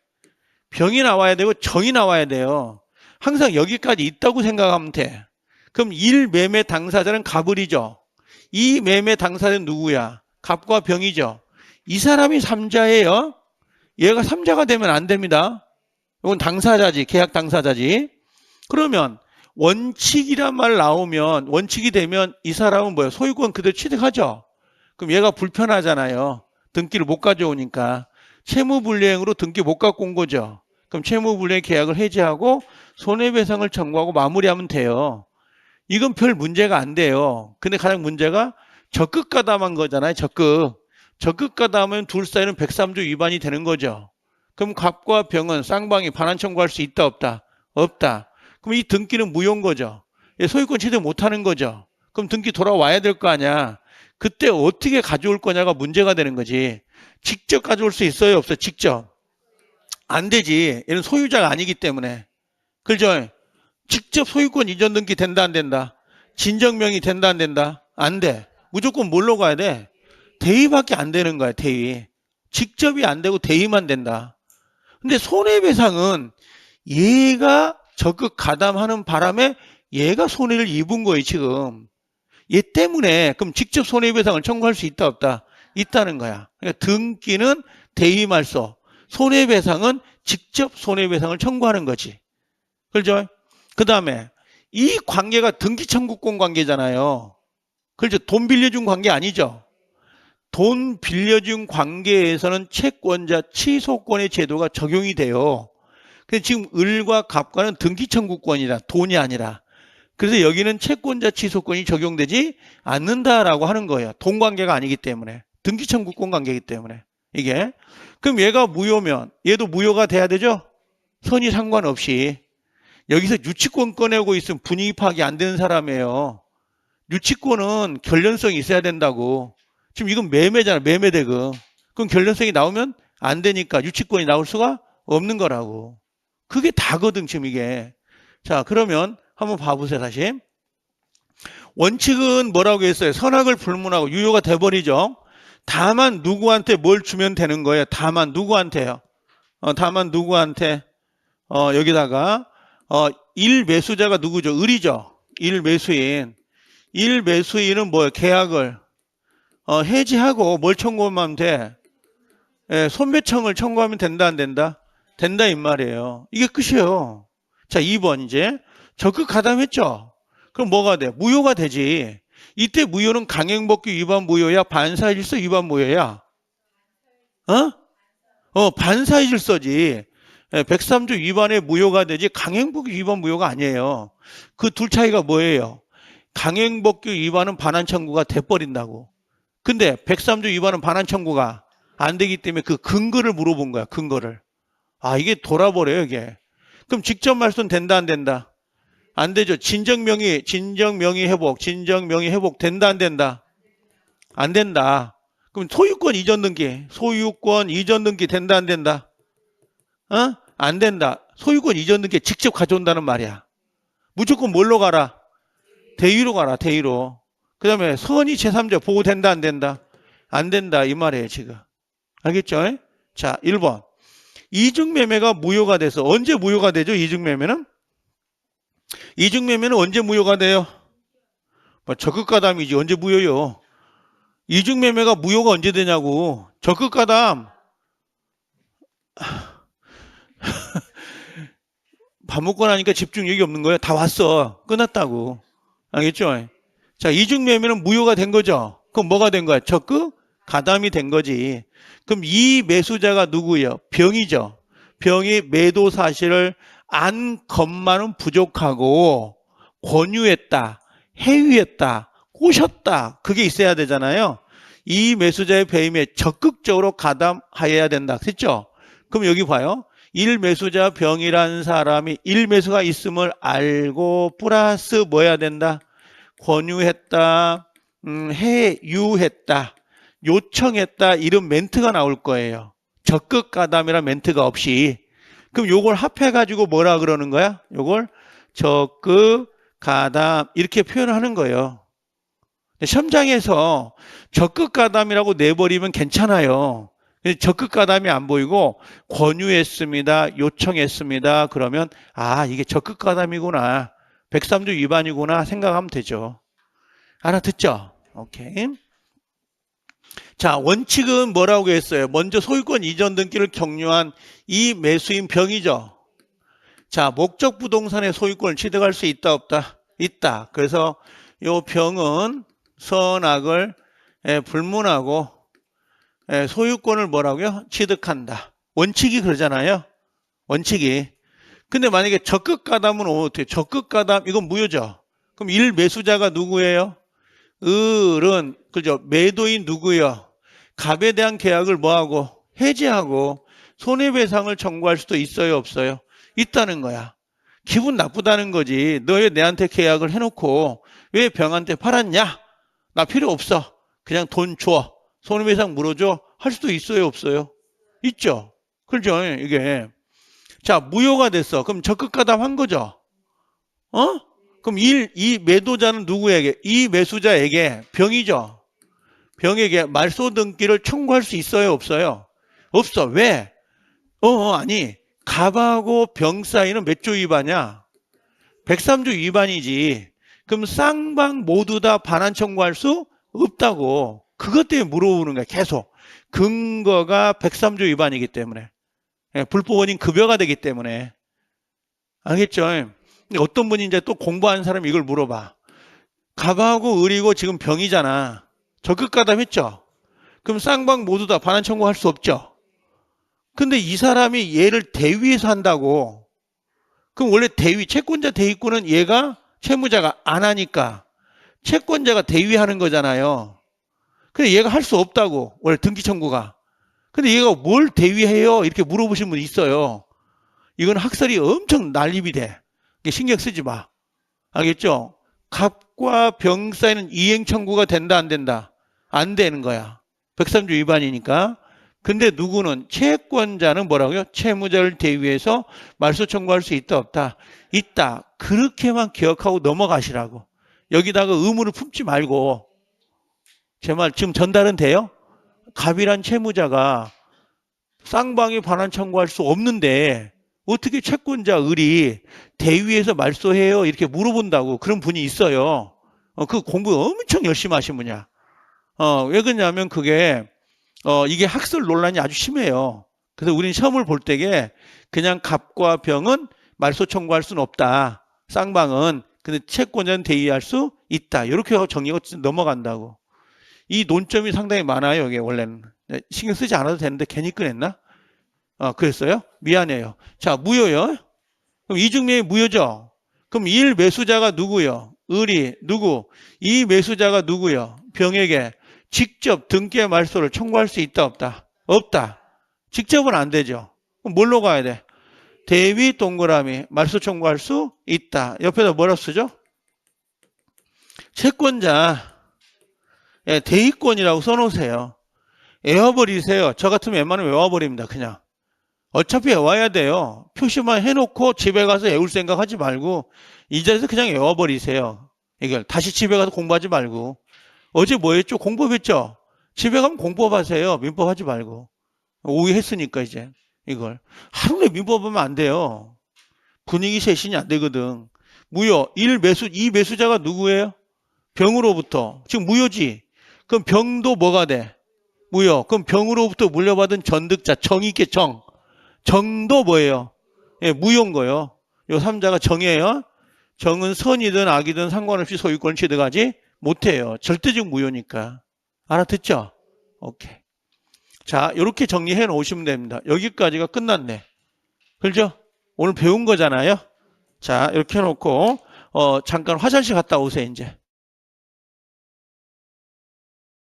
병이 나와야 되고 정이 나와야 돼요. 항상 여기까지 있다고 생각하면 돼. 그럼 1매매 당사자는 갑을이죠. 이 매매 당사자는 누구야? 갑과 병이죠. 이 사람이 3자예요. 얘가 3자가 되면 안 됩니다. 이건 당사자지. 계약 당사자지. 그러면 원칙이란 말 나오면 원칙이 되면 이 사람은 뭐예요? 소유권 그대로 취득하죠. 그럼 얘가 불편하잖아요. 등기를 못 가져오니까. 채무불이행으로 등기 못 갖고 온 거죠. 그럼 채무불이행 계약을 해지하고 손해배상을 청구하고 마무리하면 돼요. 이건 별 문제가 안 돼요. 근데 가장 문제가 적극가담한 거잖아요. 적극가담하면 둘 사이는 103조 위반이 되는 거죠. 그럼 갑과 병은 쌍방이 반환 청구할 수 있다 없다? 없다. 그럼 이 등기는 무효인 거죠. 소유권 취득 못하는 거죠. 그럼 등기 돌아와야 될 거 아니야. 그때 어떻게 가져올 거냐가 문제가 되는 거지. 직접 가져올 수 있어요 없어요? 직접. 안 되지. 얘는 소유자가 아니기 때문에. 그죠? 직접 소유권 이전 등기 된다 안 된다? 진정명의 된다 안 된다? 안 돼. 무조건 뭘로 가야 돼? 대위밖에 안 되는 거야. 대위. 직접이 안 되고 대위만 된다. 근데 손해배상은 얘가 적극 가담하는 바람에 얘가 손해를 입은 거예요. 지금. 얘 때문에 그럼 직접 손해배상을 청구할 수 있다 없다? 있다는 거야. 그러니까 등기는 대위말소, 손해배상은 직접 손해배상을 청구하는 거지. 그렇죠? 그 다음에 이 관계가 등기 청구권 관계잖아요. 그렇죠? 돈 빌려준 관계 아니죠? 돈 빌려준 관계에서는 채권자 취소권의 제도가 적용이 돼요. 근데 지금 을과 갑과는 등기 청구권이라 돈이 아니라. 그래서 여기는 채권자 취소권이 적용되지 않는다라고 하는 거예요. 돈 관계가 아니기 때문에. 등기 청구권 관계이기 때문에. 이게. 그럼 얘가 무효면 얘도 무효가 돼야 되죠? 선이 상관없이. 여기서 유치권 꺼내고 있으면 분위기 파악이 안 되는 사람이에요. 유치권은 결련성이 있어야 된다고. 지금 이건 매매잖아. 매매대금. 그럼 결련성이 나오면 안 되니까 유치권이 나올 수가 없는 거라고. 그게 다거든 지금 이게. 자, 그러면 한번 봐보세요. 다시. 원칙은 뭐라고 했어요? 선악을 불문하고 유효가 돼버리죠. 다만 누구한테 뭘 주면 되는 거예요? 다만 누구한테요? 다만 누구한테? 여기다가 일매수자가 누구죠? 을이죠. 일매수인. 일매수인은 뭐예요? 계약을 해지하고 뭘 청구하면 돼? 예, 손배청을 청구하면 된다 안 된다? 된다 이 말이에요. 이게 끝이에요. 자, 2번 이제 적극 가담했죠. 그럼 뭐가 돼? 무효가 되지. 이때 무효는 강행법규 위반 무효야? 반사질서 위반 무효야? 반사의 질서지. 103조 위반의 무효가 되지 강행법규 위반 무효가 아니에요. 그 둘 차이가 뭐예요? 강행법규 위반은 반환 청구가 돼버린다고. 근데 103조 위반은 반환 청구가 안 되기 때문에 그 근거를 물어본 거야. 근거를. 아, 이게 돌아버려요 이게. 그럼 직접 말소는 된다 안 된다? 안 되죠. 진정명의 회복 된다 안 된다? 안 된다. 그럼 소유권 이전 등기 된다 안 된다? 안 된다. 소유권 이전 등기 직접 가져온다는 말이야. 무조건 뭘로 가라? 대위로 가라. 대위로. 그 다음에 선의 제3자 보호된다 안 된다? 안 된다 이 말이에요 지금. 알겠죠? 자, 1번. 이중매매가 무효가 돼서 언제 무효가 되죠? 이중매매는 언제 무효가 돼요? 적극가담이지 언제 무효요? 이중매매가 무효가 언제 되냐고. 적극가담 밥 먹고 나니까 집중력이 없는 거예요. 다 왔어. 끝났다고. 알겠죠? 자, 이중매매는 무효가 된 거죠. 그럼 뭐가 된 거야? 적극가담이 된 거지. 그럼 이 매수자가 누구예요? 병이죠. 병이 매도 사실을 안 것만은 부족하고 권유했다, 해유했다, 꼬셨다. 그게 있어야 되잖아요. 이 매수자의 배임에 적극적으로 가담하여야 된다. 그렇죠? 그럼 여기 봐요. 일매수자 병이라는 사람이 일매수가 있음을 알고 플러스 뭐 해야 된다? 권유했다, 해유했다, 요청했다 이런 멘트가 나올 거예요. 적극가담이란 멘트가 없이. 그럼 요걸 합해가지고 뭐라 그러는 거야? 요걸 적극가담 이렇게 표현을 하는 거예요. 시험장에서 적극가담이라고 내버리면 괜찮아요. 적극가담이 안 보이고 권유했습니다. 요청했습니다. 그러면 아 이게 적극가담이구나. 103조 위반이구나 생각하면 되죠. 알아듣죠? 오케이. 자, 원칙은 뭐라고 했어요? 먼저 소유권 이전 등기를 격려한 이 매수인 병이죠. 자, 목적 부동산의 소유권을 취득할 수 있다 없다? 있다. 그래서 이 병은 선악을 불문하고 소유권을 뭐라고요? 취득한다. 원칙이 그러잖아요. 원칙이. 근데 만약에 적극가담은 어떻게? 적극가담 이건 무효죠. 그럼 일매수자가 누구예요? 을은 그죠? 매도인 누구요? 갑에 대한 계약을 뭐하고? 해지하고 손해배상을 청구할 수도 있어요 없어요? 있다는 거야. 기분 나쁘다는 거지. 너 왜 내한테 계약을 해놓고 왜 병한테 팔았냐? 나 필요 없어. 그냥 돈 줘. 손해배상 물어줘. 할 수도 있어요 없어요? 있죠. 그렇죠 이게. 자, 무효가 됐어. 그럼 적극가담 한 거죠. 그럼 이 매도자는 누구에게? 이 매수자에게 병이죠. 병에게 말소 등기를 청구할 수 있어요 없어요? 없어. 왜? 아니 갑하고 병 사이는 몇 조 위반이야? 103조 위반이지. 그럼 쌍방 모두 다 반환 청구할 수 없다고. 그것 때문에 물어보는 거야 계속. 근거가 103조 위반이기 때문에. 불법 원인 급여가 되기 때문에. 알겠죠? 근데 어떤 분이 이제 또 공부하는 사람이 이걸 물어봐. 갑하고 을이고 지금 병이잖아. 적극가담했죠? 그럼 쌍방 모두 다 반환 청구할 수 없죠? 근데 이 사람이 얘를 대위에서 한다고. 그럼 원래 대위, 채권자 대위권은 얘가 채무자가 안 하니까 채권자가 대위하는 거잖아요. 근데 얘가 할 수 없다고, 원래 등기 청구가. 근데 얘가 뭘 대위해요? 이렇게 물어보시는 분이 있어요. 이건 학설이 엄청 난립이 돼. 신경 쓰지 마. 알겠죠? 갑과 병 사이는 이행 청구가 된다, 안 된다? 안 되는 거야. 103조 위반이니까. 근데 누구는, 채권자는 뭐라고요? 채무자를 대위해서 말소 청구할 수 있다, 없다? 있다. 그렇게만 기억하고 넘어가시라고. 여기다가 의무를 품지 말고. 제 말 지금 전달은 돼요? 갑이란 채무자가 쌍방이 반환 청구할 수 없는데 어떻게 채권자 을이 대위에서 말소해요? 이렇게 물어본다고. 그런 분이 있어요. 그 공부 엄청 열심히 하신 분이야. 왜 그러냐면 그게 이게 학설 논란이 아주 심해요. 그래서 우리는 시험을 볼 때에 그냥 갑과 병은 말소 청구할 수는 없다. 쌍방은. 근데 채권자는 대위할 수 있다. 이렇게 하고 정리가 넘어간다고. 이 논점이 상당히 많아요. 이게 원래는. 신경 쓰지 않아도 되는데 괜히 꺼냈나? 그랬어요? 미안해요. 자, 무효요. 그럼 이중매매 무효죠? 그럼 1 매수자가 누구요? 을이 누구? 이 매수자가 누구요? 병에게 직접 등기의 말소를 청구할 수 있다, 없다? 없다. 직접은 안 되죠. 그럼 뭘로 가야 돼? 대위 동그라미 말소 청구할 수 있다. 옆에다 뭐라 쓰죠? 채권자 대위권이라고 써놓으세요. 외워버리세요. 저 같으면 웬만하면 외워버립니다. 그냥. 어차피 외워야 돼요. 표시만 해놓고 집에 가서 외울 생각 하지 말고 이 자리에서 그냥 외워버리세요. 이걸 다시 집에 가서 공부하지 말고. 어제 뭐 했죠? 공법했죠? 집에 가면 공법하세요. 민법 하지 말고. 오해했으니까 이제 이걸. 하루 종일 민법하면 안 돼요. 분위기 쇄신이 안 되거든. 무효. 1 매수, 2 매수자가 누구예요? 병으로부터. 지금 무효지. 그럼 병도 뭐가 돼? 무효. 그럼 병으로부터 물려받은 전득자, 정 있게 정. 정도 뭐예요? 예, 무효인 거예요. 요 3자가 정이에요. 정은 선이든 악이든 상관없이 소유권을 취득하지 못해요. 절대적 무효니까. 알아듣죠? 오케이. 자, 이렇게 정리해 놓으시면 됩니다. 여기까지가 끝났네. 그렇죠? 오늘 배운 거잖아요. 자, 이렇게 해놓고 잠깐 화장실 갔다 오세요, 이제.